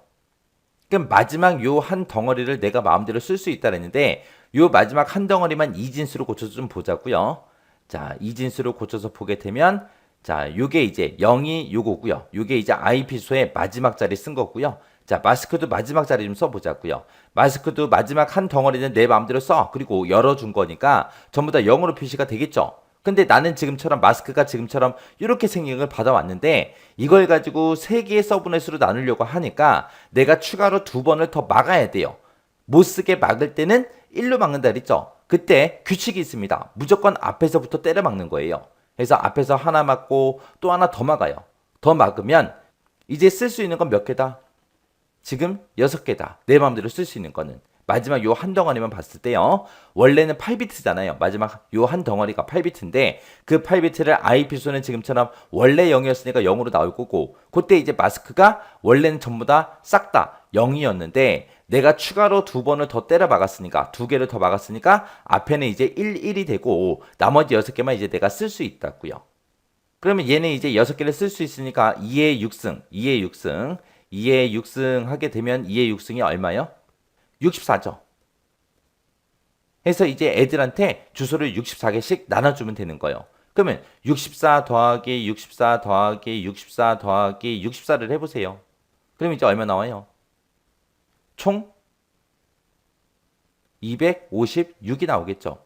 S1: 그럼 마지막 요 한 덩어리를 내가 마음대로 쓸 수 있다 그랬는데 요 마지막 한 덩어리만 이진수로 고쳐서 좀 보자고요. 자, 이진수로 고쳐서 보게 되면 자, 요게 이제 0이 요거고요. 요게 이제 IP 주소의 마지막 자리 쓴 거고요. 자, 마스크도 마지막 자리 좀 써보자고요. 마스크도 마지막 한 덩어리는 내 마음대로 써. 그리고 열어준 거니까 전부 다 0으로 표시가 되겠죠. 근데 나는 지금처럼 마스크가 지금처럼 이렇게 생긴 걸 받아왔는데 이걸 가지고 3개의 서브넷으로 나누려고 하니까 내가 추가로 2번을 더 막아야 돼요. 못 쓰게 막을 때는 1로 막는다 그랬죠. 그때 규칙이 있습니다. 무조건 앞에서부터 때려 막는 거예요. 그래서 앞에서 하나 막고 또 하나 더 막아요. 더 막으면 이제 쓸 수 있는 건 몇 개다? 지금 6개다. 내 마음대로 쓸 수 있는 거는. 마지막 요 한 덩어리만 봤을 때요. 원래는 8비트잖아요. 마지막 요 한 덩어리가 8비트인데 그 8비트를 IP 주소는 지금처럼 원래 0이었으니까 0으로 나올 거고 그때 이제 마스크가 원래는 전부 다 싹 다 0이었는데 내가 추가로 2번을 더 때려 박았으니까 2개를 더 막았으니까 앞에는 이제 1, 1이 되고 나머지 6개만 이제 내가 쓸 수 있다고요. 그러면 얘는 이제 6개를 쓸 수 있으니까 2의 6승, 2의 6승, 2의 6승 하게 되면 2의 6승이 얼마요? 64죠. 해서 이제 애들한테 주소를 64개씩 나눠주면 되는 거예요. 그러면 64 더하기 64 더하기 64 더하기 64를 해보세요. 그럼 이제 얼마 나와요? 총 256이 나오겠죠.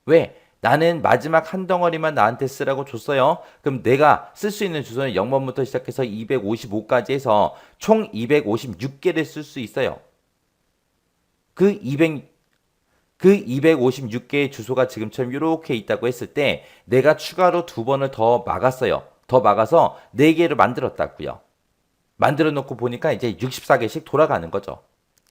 S1: 왜? 나는 마지막 한 덩어리만 나한테 쓰라고 줬어요. 그럼 내가 쓸 수 있는 주소는 0번부터 시작해서 255까지 해서 총 256개를 쓸 수 있어요. 그 256개의 주소가 지금처럼 이렇게 있다고 했을 때 내가 추가로 2번을 더 막았어요. 더 막아서 4개를 만들었다고요. 만들어 놓고 보니까 이제 64개씩 돌아가는 거죠.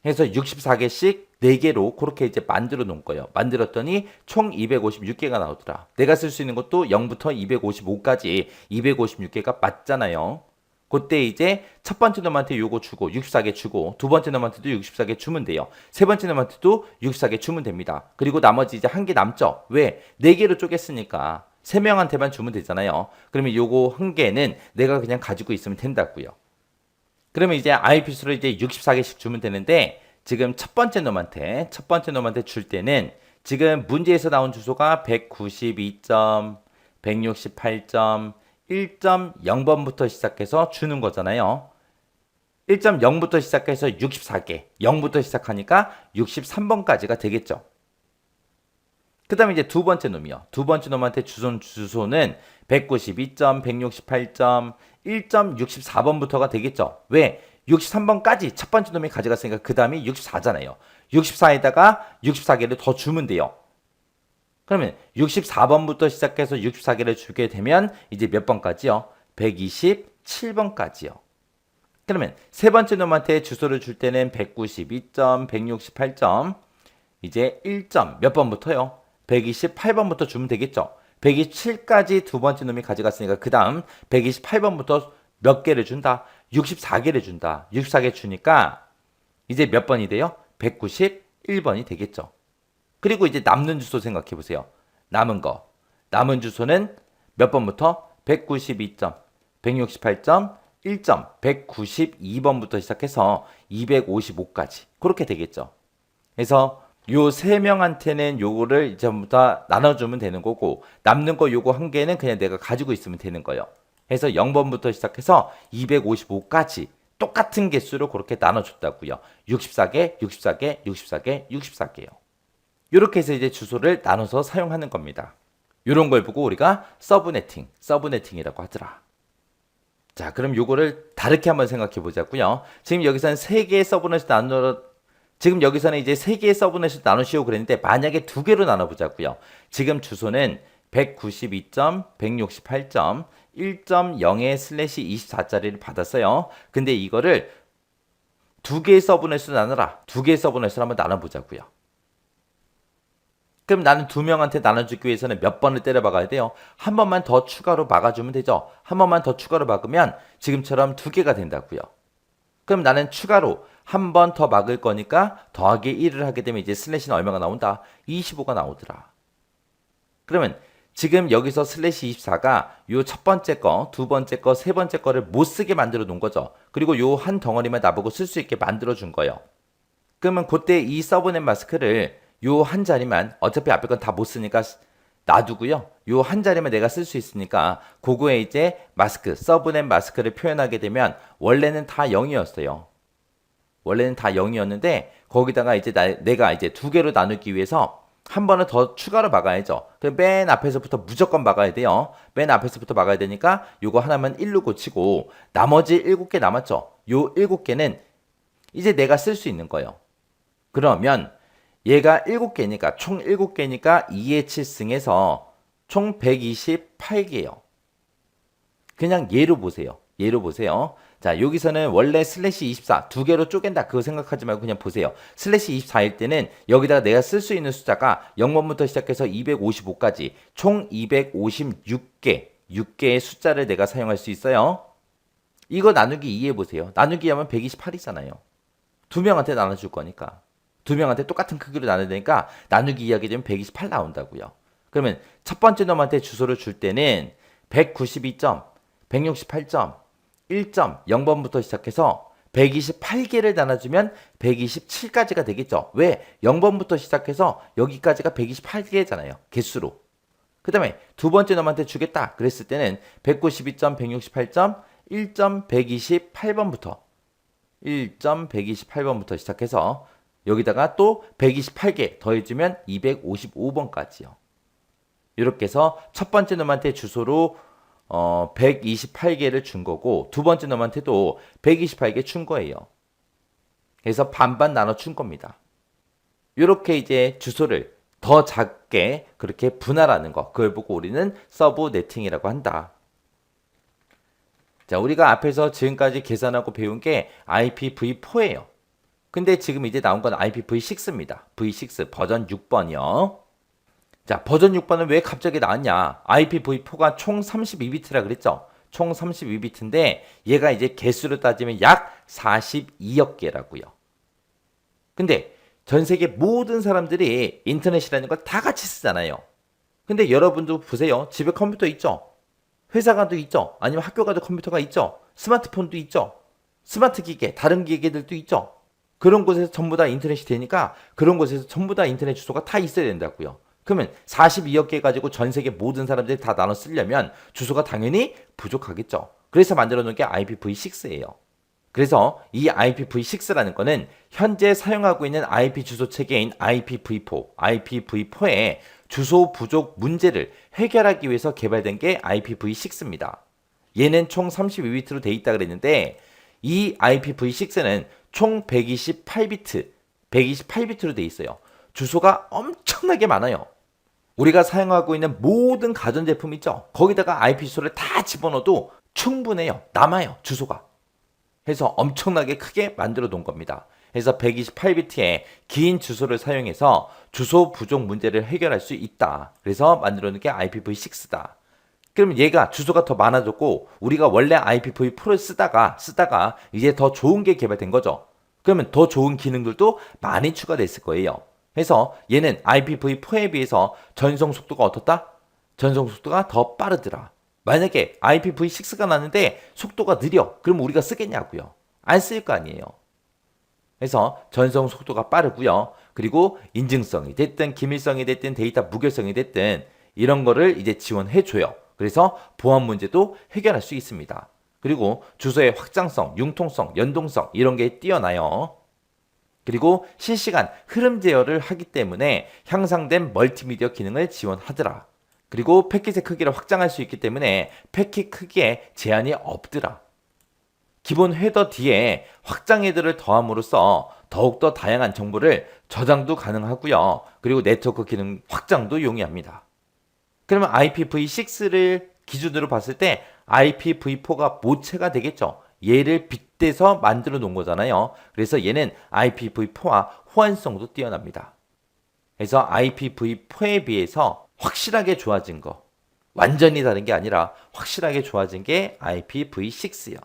S1: 해서 64개씩 4개로 그렇게 이제 만들어 놓은 거예요. 만들었더니 총 256개가 나오더라. 내가 쓸 수 있는 것도 0부터 255까지 256개가 맞잖아요. 그때 이제 첫 번째 놈한테 요거 주고 64개 주고 두 번째 놈한테도 64개 주면 돼요. 세 번째 놈한테도 64개 주면 됩니다. 그리고 나머지 이제 한 개 남죠. 왜? 4개로 쪼갰으니까 3명한테만 주면 되잖아요. 그러면 요거 한 개는 내가 그냥 가지고 있으면 된다고요. 그러면 이제 IP수를 이제 64개씩 주면 되는데 지금 첫 번째 놈한테 줄 때는 지금 문제에서 나온 주소가 192점, 168점, 1.0번부터 시작해서 주는 거잖아요. 1.0부터 시작해서 64개, 0부터 시작하니까 63번까지가 되겠죠. 그 다음에 이제 두 번째 놈이요. 두 번째 놈한테 주소는 192점, 168점, 1.64번부터가 되겠죠. 왜? 63번까지 첫 번째 놈이 가져갔으니까 그 다음이 64잖아요. 64에다가 64개를 더 주면 돼요. 그러면 64번부터 시작해서 64개를 주게 되면 이제 몇 번까지요? 127번까지요. 그러면 세 번째 놈한테 주소를 줄 때는 192점, 168점, 이제 1점 몇 번부터요? 128번부터 주면 되겠죠. 127까지 두 번째 놈이 가져갔으니까 그 다음 128번부터 몇 개를 준다? 64개를 준다. 64개 주니까 이제 몇 번이 돼요? 191번이 되겠죠. 그리고 이제 남는 주소 생각해 보세요. 남은 남은 주소는 몇 번부터? 192점, 168점, 1점, 192번부터 시작해서 255까지 그렇게 되겠죠. 그래서 요 세 명한테는 요거를 전부 다 나눠주면 되는 거고 남는 거 요거 한 개는 그냥 내가 가지고 있으면 되는 거예요. 해서 0번부터 시작해서 255까지 똑같은 개수로 그렇게 나눠줬다고요. 64개, 64개, 64개, 64개요. 이렇게 해서 이제 주소를 나눠서 사용하는 겁니다. 이런 걸 보고 우리가 서브네팅이라고 하더라. 자, 그럼 요거를 다르게 한번 생각해 보자고요. 지금 여기서는 3개의 서브넷을 지금 여기서는 이제 3개의 서브넷을 나누시오 그랬는데 만약에 2개로 나눠보자고요. 지금 주소는 192점, 168점, 1.0의 슬래시 24짜리를 받았어요. 근데 이거를 2개의 서브넷으로 나눠라. 2개의 서브넷으로 한번 나눠보자고요. 그럼 나는 2명한테 나눠주기 위해서는 몇 번을 때려 박아야 돼요? 한 번만 더 추가로 막아주면 되죠. 한 번만 더 추가로 막으면 지금처럼 2개가 된다고요. 그럼 나는 추가로 한 번 더 막을 거니까 더하기 1을 하게 되면 이제 슬래시는 얼마가 나온다? 25가 나오더라. 그러면 지금 여기서 슬래시 24가 요 첫 번째 거, 두 번째 거, 세 번째 거를 못 쓰게 만들어 놓은 거죠. 그리고 요 한 덩어리만 나보고 쓸 수 있게 만들어 준 거예요. 그러면 그때 이 서브넷 마스크를 요 한 자리만 어차피 앞에 건 다 못 쓰니까 놔두고요. 요 한 자리만 내가 쓸 수 있으니까 그거에 이제 마스크, 서브넷 마스크를 표현하게 되면 원래는 다 0이었어요. 원래는 다 0이었는데 거기다가 이제 내가 이제 2개로 나누기 위해서 한 번은 더 추가로 막아야죠. 그럼 맨 앞에서부터 무조건 막아야 돼요. 맨 앞에서부터 막아야 되니까 요거 하나만 1로 고치고 나머지 7개 남았죠. 요 7개는 이제 내가 쓸 수 있는 거예요. 그러면 얘가 7개니까 총 7개니까 2의 7승에서 총 128개예요. 그냥 얘로 보세요. 자, 여기서는 원래 슬래시 24 2개로 쪼갠다 그거 생각하지 말고 그냥 보세요. 슬래시 24일 때는 여기다가 내가 쓸 수 있는 숫자가 0번부터 시작해서 255까지 총 256개 6개의 숫자를 내가 사용할 수 있어요. 이거 나누기 2 해보세요. 나누기 하면 128이잖아요. 2명한테 나눠줄 거니까 2명한테 똑같은 크기로 나눠야 되니까 나누기 2 하게 되면 128 나온다고요. 그러면 첫 번째 놈한테 주소를 줄 때는 192점, 168점, 1.0번부터 시작해서 128개를 나눠주면 127까지가 되겠죠. 왜? 0번부터 시작해서 여기까지가 128개잖아요. 개수로. 그 다음에 두 번째 놈한테 주겠다 그랬을 때는 192점, 168점, 1.128번부터 1.128번부터 시작해서 여기다가 또 128개 더해주면 255번까지요. 이렇게 해서 첫 번째 놈한테 주소로 128개를 준 거고 두 번째 놈한테도 128개 준 거예요. 그래서 반반 나눠 준 겁니다. 이렇게 이제 주소를 더 작게 그렇게 분할하는 거, 그걸 보고 우리는 서브 네팅이라고 한다. 자, 우리가 앞에서 지금까지 계산하고 배운 게 IPv4예요. 근데 지금 이제 나온 건 IPv6입니다. V6 버전 6번이요. 자, 버전 6번은 왜 갑자기 나왔냐? IPv4가 총 32비트라 그랬죠? 총 32비트인데 얘가 이제 개수로 따지면 약 42억 개라고요. 근데 전 세계 모든 사람들이 인터넷이라는 걸 다 같이 쓰잖아요. 근데 여러분도 보세요. 집에 컴퓨터 있죠? 회사 가도 있죠? 아니면 학교 가도 컴퓨터가 있죠? 스마트폰도 있죠? 스마트 기계, 다른 기계들도 있죠? 그런 곳에서 전부 다 인터넷이 되니까 그런 곳에서 전부 다 인터넷 주소가 다 있어야 된다고요. 그러면 42억 개 가지고 전 세계 모든 사람들이 다 나눠 쓰려면 주소가 당연히 부족하겠죠. 그래서 만들어 놓은 게 IPv6예요. 그래서 이 IPv6라는 거는 현재 사용하고 있는 IP 주소 체계인 IPv4의 주소 부족 문제를 해결하기 위해서 개발된 게 IPv6입니다. 얘는 총 32비트로 돼 있다 그랬는데 이 IPv6는 총 128비트로 돼 있어요. 주소가 엄청나게 많아요. 우리가 사용하고 있는 모든 가전제품 있죠? 거기다가 IP 주소를 다 집어넣어도 충분해요. 남아요, 주소가. 해서 엄청나게 크게 만들어 놓은 겁니다. 그래서 128비트의 긴 주소를 사용해서 주소 부족 문제를 해결할 수 있다. 그래서 만들어 놓은 게 IPv6다. 그럼 얘가 주소가 더 많아졌고 우리가 원래 IPv4를 쓰다가 이제 더 좋은 게 개발된 거죠. 그러면 더 좋은 기능들도 많이 추가됐을 거예요. 그래서 얘는 IPv4에 비해서 전송 속도가 어떻다? 전송 속도가 더 빠르더라. 만약에 IPv6가 나는데 속도가 느려. 그럼 우리가 쓰겠냐고요. 안 쓸 거 아니에요. 그래서 전송 속도가 빠르고요. 그리고 인증성이 됐든 기밀성이 됐든 데이터 무결성이 됐든 이런 거를 이제 지원해줘요. 그래서 보안 문제도 해결할 수 있습니다. 그리고 주소의 확장성, 융통성, 연동성 이런 게 뛰어나요. 그리고 실시간 흐름 제어를 하기 때문에 향상된 멀티미디어 기능을 지원하더라. 그리고 패킷의 크기를 확장할 수 있기 때문에 패킷 크기에 제한이 없더라. 기본 헤더 뒤에 확장 헤더를 더함으로써 더욱더 다양한 정보를 저장도 가능하고요. 그리고 네트워크 기능 확장도 용이합니다. 그러면 IPv6를 기준으로 봤을 때 IPv4가 모체가 되겠죠. 얘를 빗대서 만들어 놓은 거잖아요. 그래서 얘는 IPv4와 호환성도 뛰어납니다. 그래서 IPv4에 비해서 확실하게 좋아진 거, 완전히 다른 게 아니라 확실하게 좋아진 게 IPv6요.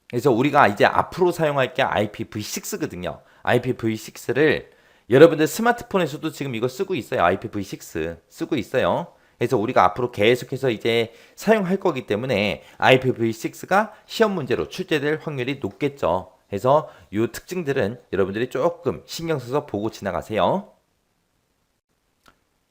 S1: 그래서 우리가 이제 앞으로 사용할 게 IPv6거든요. IPv6를 여러분들 스마트폰에서도 지금 이거 쓰고 있어요. IPv6 쓰고 있어요. 그래서 우리가 앞으로 계속해서 이제 사용할 거기 때문에 IPv6가 시험 문제로 출제될 확률이 높겠죠. 그래서 이 특징들은 여러분들이 조금 신경 써서 보고 지나가세요.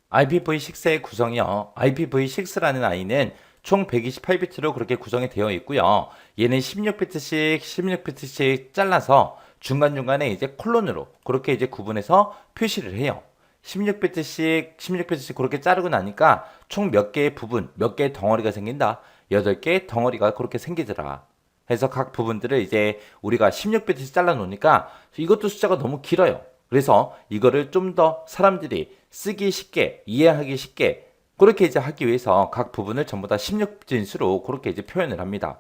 S1: IPv6의 구성이요. IPv6라는 아이는 총 128비트로 그렇게 구성이 되어 있고요. 얘는 16비트씩 잘라서 중간중간에 이제 콜론으로 그렇게 이제 구분해서 표시를 해요. 16비트씩 그렇게 자르고 나니까 총 몇 개의 부분, 몇 개의 덩어리가 생긴다. 8개의 덩어리가 그렇게 생기더라. 그래서 각 부분들을 이제 우리가 16비트씩 잘라 놓으니까 이것도 숫자가 너무 길어요. 그래서 이거를 좀 더 사람들이 쓰기 쉽게, 이해하기 쉽게 그렇게 이제 하기 위해서 각 부분을 전부 다 16진수로 그렇게 이제 표현을 합니다.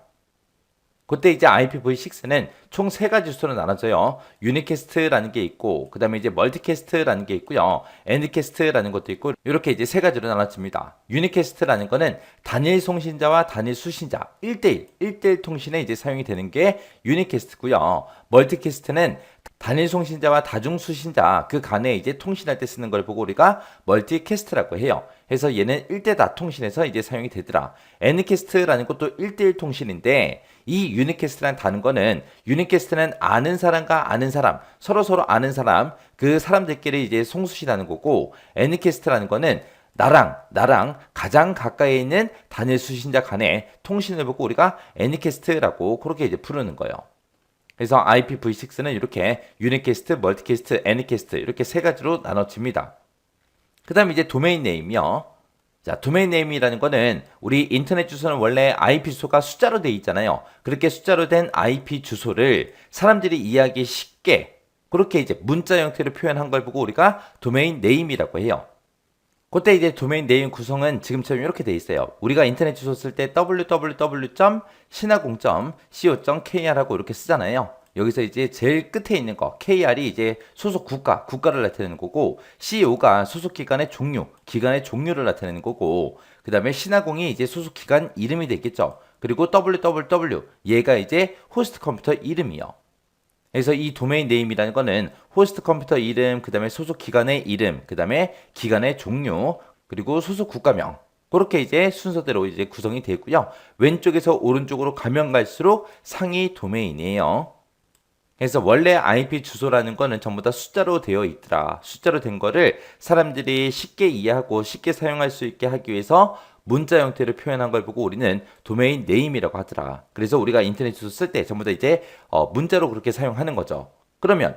S1: 그때 이제 IPv6는 총 3가지 주소로 나눠져요. 유니캐스트라는 게 있고, 그 다음에 이제 멀티캐스트라는 게 있고요. 엔드캐스트라는 것도 있고, 이렇게 이제 3가지로 나눠집니다. 유니캐스트라는 거는 단일 송신자와 단일 수신자 1대1 통신에 이제 사용이 되는 게 유니캐스트고요. 멀티캐스트는 단일 송신자와 다중 수신자 그 간에 이제 통신할 때 쓰는 걸 보고 우리가 멀티캐스트라고 해요. 그래서 얘는 1대 통신에서 이제 사용이 되더라. N캐스트라는 것도 1대1 통신인데 이 유니캐스트라는 다른 거는 유니캐스트는 아는 사람과 아는 사람, 서로 아는 사람, 그 사람들끼리 이제 송수신하는 거고 N캐스트라는 거는 나랑 가장 가까이 있는 단일 수신자 간의 통신을 보고 우리가 N캐스트라고 그렇게 이제 부르는 거예요. 그래서 IPv6는 이렇게 유니캐스트, 멀티캐스트, 애니캐스트 이렇게 세 가지로 나눠집니다. 그 다음에 이제 도메인 네임이요. 자, 도메인 네임이라는 거는 우리 인터넷 주소는 원래 IP 주소가 숫자로 돼 있잖아요. 그렇게 숫자로 된 IP 주소를 사람들이 이해하기 쉽게 그렇게 이제 문자 형태로 표현한 걸 보고 우리가 도메인 네임이라고 해요. 그때 이제 도메인 네임 구성은 지금처럼 이렇게 돼 있어요. 우리가 인터넷 주소 쓸 때 www.신화공.co.kr 하고 이렇게 쓰잖아요. 여기서 이제 제일 끝에 있는 거 KR이 이제 소속 국가를 나타내는 거고 CO가 소속 기관의 기관의 종류를 나타내는 거고 그 다음에 신화공이 이제 소속 기관 이름이 되겠죠. 그리고 www 얘가 이제 호스트 컴퓨터 이름이요. 그래서 이 도메인 네임이라는 거는 호스트 컴퓨터 이름, 그 다음에 소속 기관의 이름, 그 다음에 기관의 종류, 그리고 소속 국가명. 그렇게 이제 순서대로 이제 구성이 되어 있고요. 왼쪽에서 오른쪽으로 가면 갈수록 상위 도메인이에요. 그래서 원래 IP 주소라는 거는 전부 다 숫자로 되어 있더라. 숫자로 된 거를 사람들이 쉽게 이해하고 쉽게 사용할 수 있게 하기 위해서 문자 형태를 표현한 걸 보고 우리는 도메인 네임이라고 하더라. 그래서 우리가 인터넷 주소 쓸 때 전부 다 이제 문자로 그렇게 사용하는 거죠. 그러면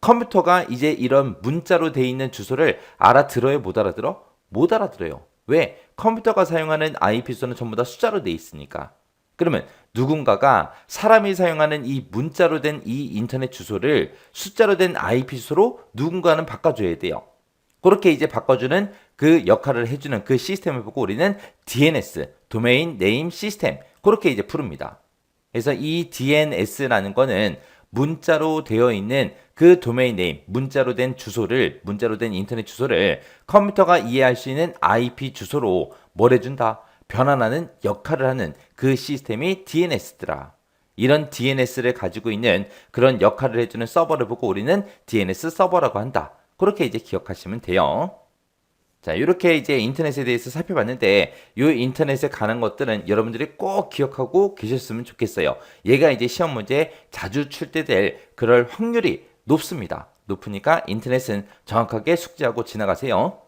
S1: 컴퓨터가 이제 이런 문자로 돼 있는 주소를 알아들어요? 못 알아들어? 못 알아들어요. 왜? 컴퓨터가 사용하는 IP 주소는 전부 다 숫자로 돼 있으니까. 그러면 누군가가 사람이 사용하는 이 문자로 된 이 인터넷 주소를 숫자로 된 IP 주소로 누군가는 바꿔줘야 돼요. 그렇게 이제 바꿔주는 그 역할을 해주는 그 시스템을 보고 우리는 DNS, 도메인 네임 시스템, 그렇게 이제 부릅니다. 그래서 이 DNS라는 거는 문자로 되어 있는 그 도메인 네임, 문자로 된 인터넷 주소를 컴퓨터가 이해할 수 있는 IP 주소로 뭘 해준다? 변환하는 역할을 하는 그 시스템이 DNS더라. 이런 DNS를 가지고 있는 그런 역할을 해주는 서버를 보고 우리는 DNS 서버라고 한다. 그렇게 이제 기억하시면 돼요. 자, 이렇게 이제 인터넷에 대해서 살펴봤는데 이 인터넷에 관한 것들은 여러분들이 꼭 기억하고 계셨으면 좋겠어요. 얘가 이제 시험 문제에 자주 출제될 그럴 확률이 높습니다. 높으니까 인터넷은 정확하게 숙지하고 지나가세요.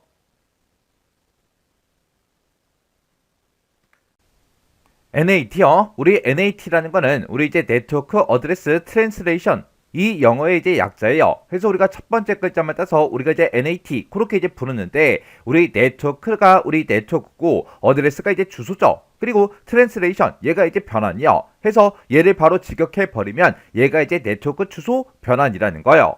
S1: NAT요. 우리 NAT라는 거는 우리 이제 네트워크 어드레스 트랜스레이션 이 영어의 이제 약자예요. 그래서 우리가 첫 번째 글자만 따서 우리가 이제 NAT 그렇게 이제 부르는데 우리 네트워크가 우리 네트워크고 어드레스가 이제 주소죠. 그리고 트랜스레이션 얘가 이제 변환이요. 해서 얘를 바로 직역해 버리면 얘가 이제 네트워크 주소 변환이라는 거예요.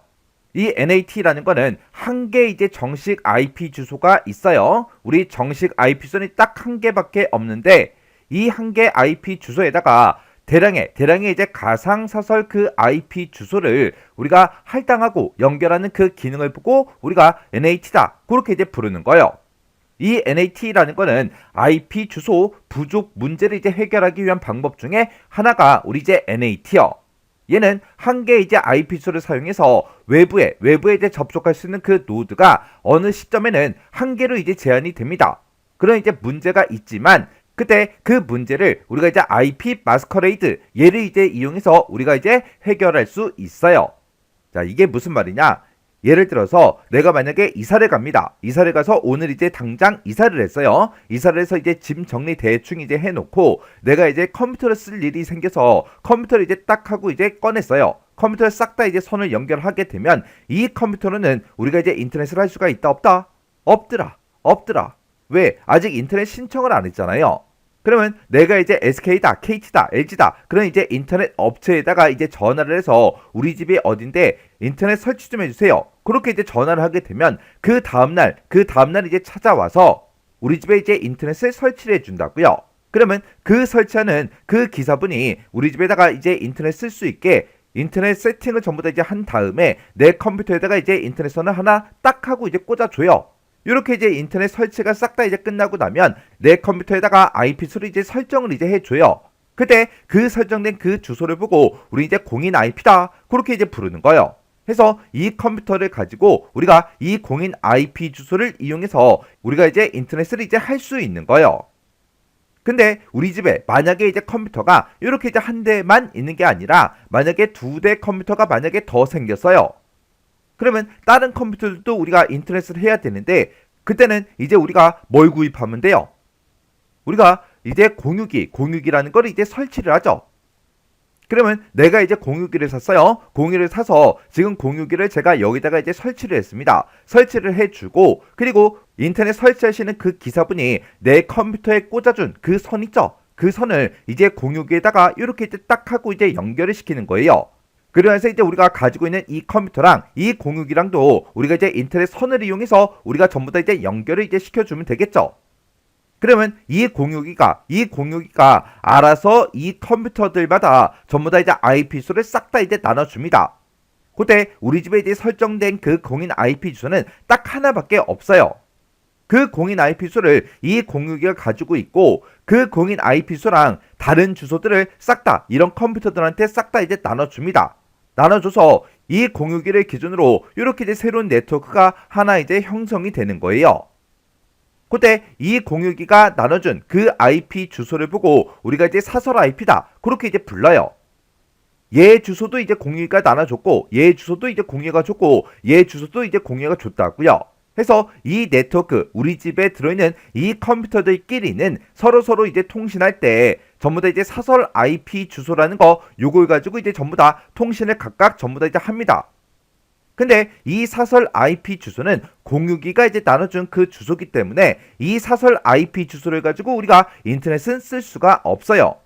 S1: 이 NAT라는 거는 한 개 이제 정식 IP 주소가 있어요. 우리 정식 IP 주소는 딱 한 개밖에 없는데 이 한 개 IP 주소에다가 대량의 이제 가상사설 그 IP 주소를 우리가 할당하고 연결하는 그 기능을 보고 우리가 NAT다. 그렇게 이제 부르는 거예요. 이 NAT라는 거는 IP 주소 부족 문제를 이제 해결하기 위한 방법 중에 하나가 우리 이제 NAT요. 얘는 한 개 이제 IP 주소를 사용해서 외부에 이제 접속할 수 있는 그 노드가 어느 시점에는 한 개로 이제 제한이 됩니다. 그런 이제 문제가 있지만 그때 그 문제를 우리가 이제 IP 마스커레이드 얘를 이제 이용해서 우리가 이제 해결할 수 있어요. 자, 이게 무슨 말이냐? 예를 들어서 내가 만약에 이사를 갑니다. 이사를 가서 오늘 이제 당장 이사를 했어요. 이사를 해서 이제 짐 정리 대충 이제 해놓고 내가 이제 컴퓨터를 쓸 일이 생겨서 컴퓨터를 이제 딱 하고 이제 꺼냈어요. 컴퓨터를 싹 다 이제 선을 연결하게 되면 이 컴퓨터로는 우리가 이제 인터넷을 할 수가 있다 없다? 없더라. 왜? 아직 인터넷 신청을 안 했잖아요. 그러면 내가 이제 SK다, KT다, LG다 그런 이제 인터넷 업체에다가 이제 전화를 해서 우리 집이 어딘데 인터넷 설치 좀 해주세요. 그렇게 이제 전화를 하게 되면 그 다음날 이제 찾아와서 우리 집에 이제 인터넷을 설치를 해준다고요. 그러면 그 설치하는 그 기사분이 우리 집에다가 이제 인터넷 쓸 수 있게 인터넷 세팅을 전부 다 이제 한 다음에 내 컴퓨터에다가 이제 인터넷 선을 하나 딱 하고 이제 꽂아줘요. 이렇게 이제 인터넷 설치가 싹 다 이제 끝나고 나면 내 컴퓨터에다가 IP 주소를 이제 설정을 이제 해줘요.
S2: 그때 그 설정된 그 주소를 보고 우리 이제 공인 IP다 그렇게 이제 부르는 거예요. 해서 이 컴퓨터를 가지고 우리가 이 공인 IP 주소를 이용해서 우리가 이제 인터넷을 이제 할 수 있는 거예요. 근데 우리 집에 만약에 이제 컴퓨터가 이렇게 이제 한 대만 있는 게 아니라 만약에 2대 컴퓨터가 만약에 더 생겼어요. 그러면 다른 컴퓨터들도 우리가 인터넷을 해야 되는데 그때는 이제 우리가 뭘 구입하면 돼요? 우리가 이제 공유기라는 걸 이제 설치를 하죠. 그러면 내가 이제 공유기를 샀어요. 공유기를 사서 지금 공유기를 제가 여기다가 이제 설치를 했습니다. 설치를 해주고 그리고 인터넷 설치하시는 그 기사분이 내 컴퓨터에 꽂아준 그 선 있죠? 그 선을 이제 공유기에다가 이렇게 이제 딱 하고 이제 연결을 시키는 거예요. 그러면서 이제 우리가 가지고 있는 이 컴퓨터랑 이 공유기랑도 우리가 이제 인터넷 선을 이용해서 우리가 전부 다 이제 연결을 이제 시켜주면 되겠죠. 그러면 이 공유기가 알아서 이 컴퓨터들마다 전부 다 이제 IP 주소를 싹 다 이제 나눠줍니다. 그때 우리 집에 이제 설정된 그 공인 IP 주소는 딱 하나밖에 없어요. 그 공인 IP 주소를 이 공유기가 가지고 있고 그 공인 IP 주소랑 다른 주소들을 싹 다 이런 컴퓨터들한테 싹 다 이제 나눠줍니다. 나눠줘서 이 공유기를 기준으로 이렇게 이제 새로운 네트워크가 하나 이제 형성이 되는 거예요. 그때 이 공유기가 나눠준 그 IP 주소를 보고 우리가 이제 사설 IP다 그렇게 이제 불러요. 얘 주소도 이제 공유기가 나눠줬고 얘 주소도 이제 공유기가 줬고 얘 주소도 이제 공유기가 줬다고요. 해서 이 네트워크 우리 집에 들어있는 이 컴퓨터들끼리는 서로 이제 통신할 때 전부 다 이제 사설 IP 주소라는 거 요걸 가지고 이제 전부 다 통신을 각각 전부 다 이제 합니다. 근데 이 사설 IP 주소는 공유기가 이제 나눠준 그 주소기 때문에 이 사설 IP 주소를 가지고 우리가 인터넷은 쓸 수가 없어요.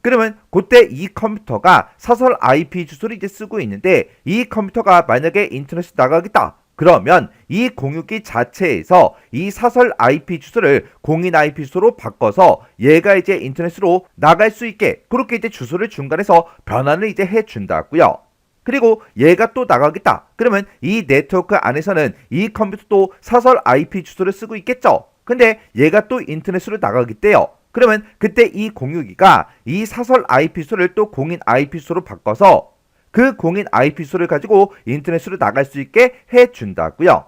S2: 그러면 그때 이 컴퓨터가 사설 IP 주소를 이제 쓰고 있는데 이 컴퓨터가 만약에 인터넷에 나가겠다. 그러면 이 공유기 자체에서 이 사설 IP 주소를 공인 IP 주소로 바꿔서 얘가 이제 인터넷으로 나갈 수 있게 그렇게 이제 주소를 중간에서 변환을 이제 해준다고요. 그리고 얘가 또 나가겠다. 그러면 이 네트워크 안에서는 이 컴퓨터도 사설 IP 주소를 쓰고 있겠죠. 근데 얘가 또 인터넷으로 나가겠대요. 그러면 그때 이 공유기가 이 사설 IP 주소를 또 공인 IP 주소로 바꿔서 그 공인 IP 주소를 가지고 인터넷으로 나갈 수 있게 해준다고요.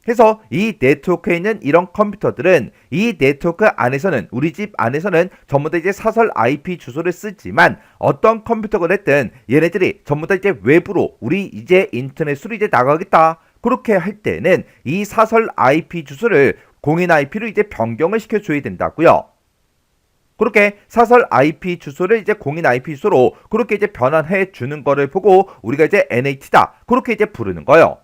S2: 해서 이 네트워크에 있는 이런 컴퓨터들은 이 네트워크 안에서는 우리 집 안에서는 전부 다 이제 사설 IP 주소를 쓰지만 어떤 컴퓨터가 됐든 얘네들이 전부 다 이제 외부로 우리 이제 인터넷으로 이제 나가겠다 그렇게 할 때는 이 사설 IP 주소를 공인 IP로 이제 변경을 시켜줘야 된다고요. 그렇게 사설 IP 주소를 이제 공인 IP 주소로 그렇게 이제 변환해 주는 거를 보고 우리가 이제 NAT다 그렇게 이제 부르는 거예요.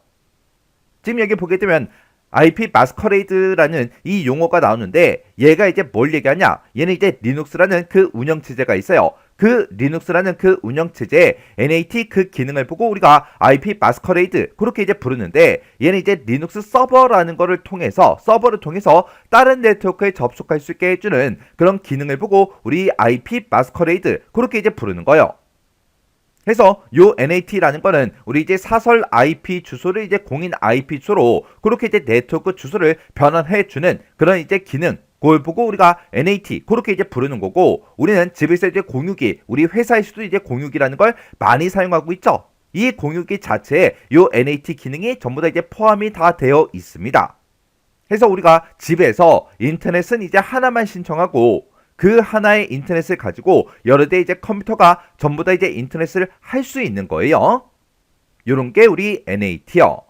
S2: 지금 여기 보게 되면 IP 마스커레이드라는 이 용어가 나오는데 얘가 이제 뭘 얘기하냐? 얘는 이제 리눅스라는 그 운영체제가 있어요. 그 리눅스라는 그 운영체제에 NAT 그 기능을 보고 우리가 IP 마스커레이드 그렇게 이제 부르는데 얘는 이제 리눅스 서버라는 거를 통해서 서버를 통해서 다른 네트워크에 접속할 수 있게 해주는 그런 기능을 보고 우리 IP 마스커레이드 그렇게 이제 부르는 거예요. 해서 요 NAT라는 거는 우리 이제 사설 IP 주소를 이제 공인 IP 주소로 그렇게 이제 네트워크 주소를 변환해 주는 그런 이제 기능 그걸 보고 우리가 NAT 그렇게 이제 부르는 거고 우리는 집에서 이제 공유기 우리 회사에서도 이제 공유기라는 걸 많이 사용하고 있죠. 이 공유기 자체에 요 NAT 기능이 전부 다 이제 포함이 다 되어 있습니다. 해서 우리가 집에서 인터넷은 이제 하나만 신청하고 그 하나의 인터넷을 가지고 여러 대 이제 컴퓨터가 전부 다 이제 인터넷을 할 수 있는 거예요. 요런 게 우리 NAT요.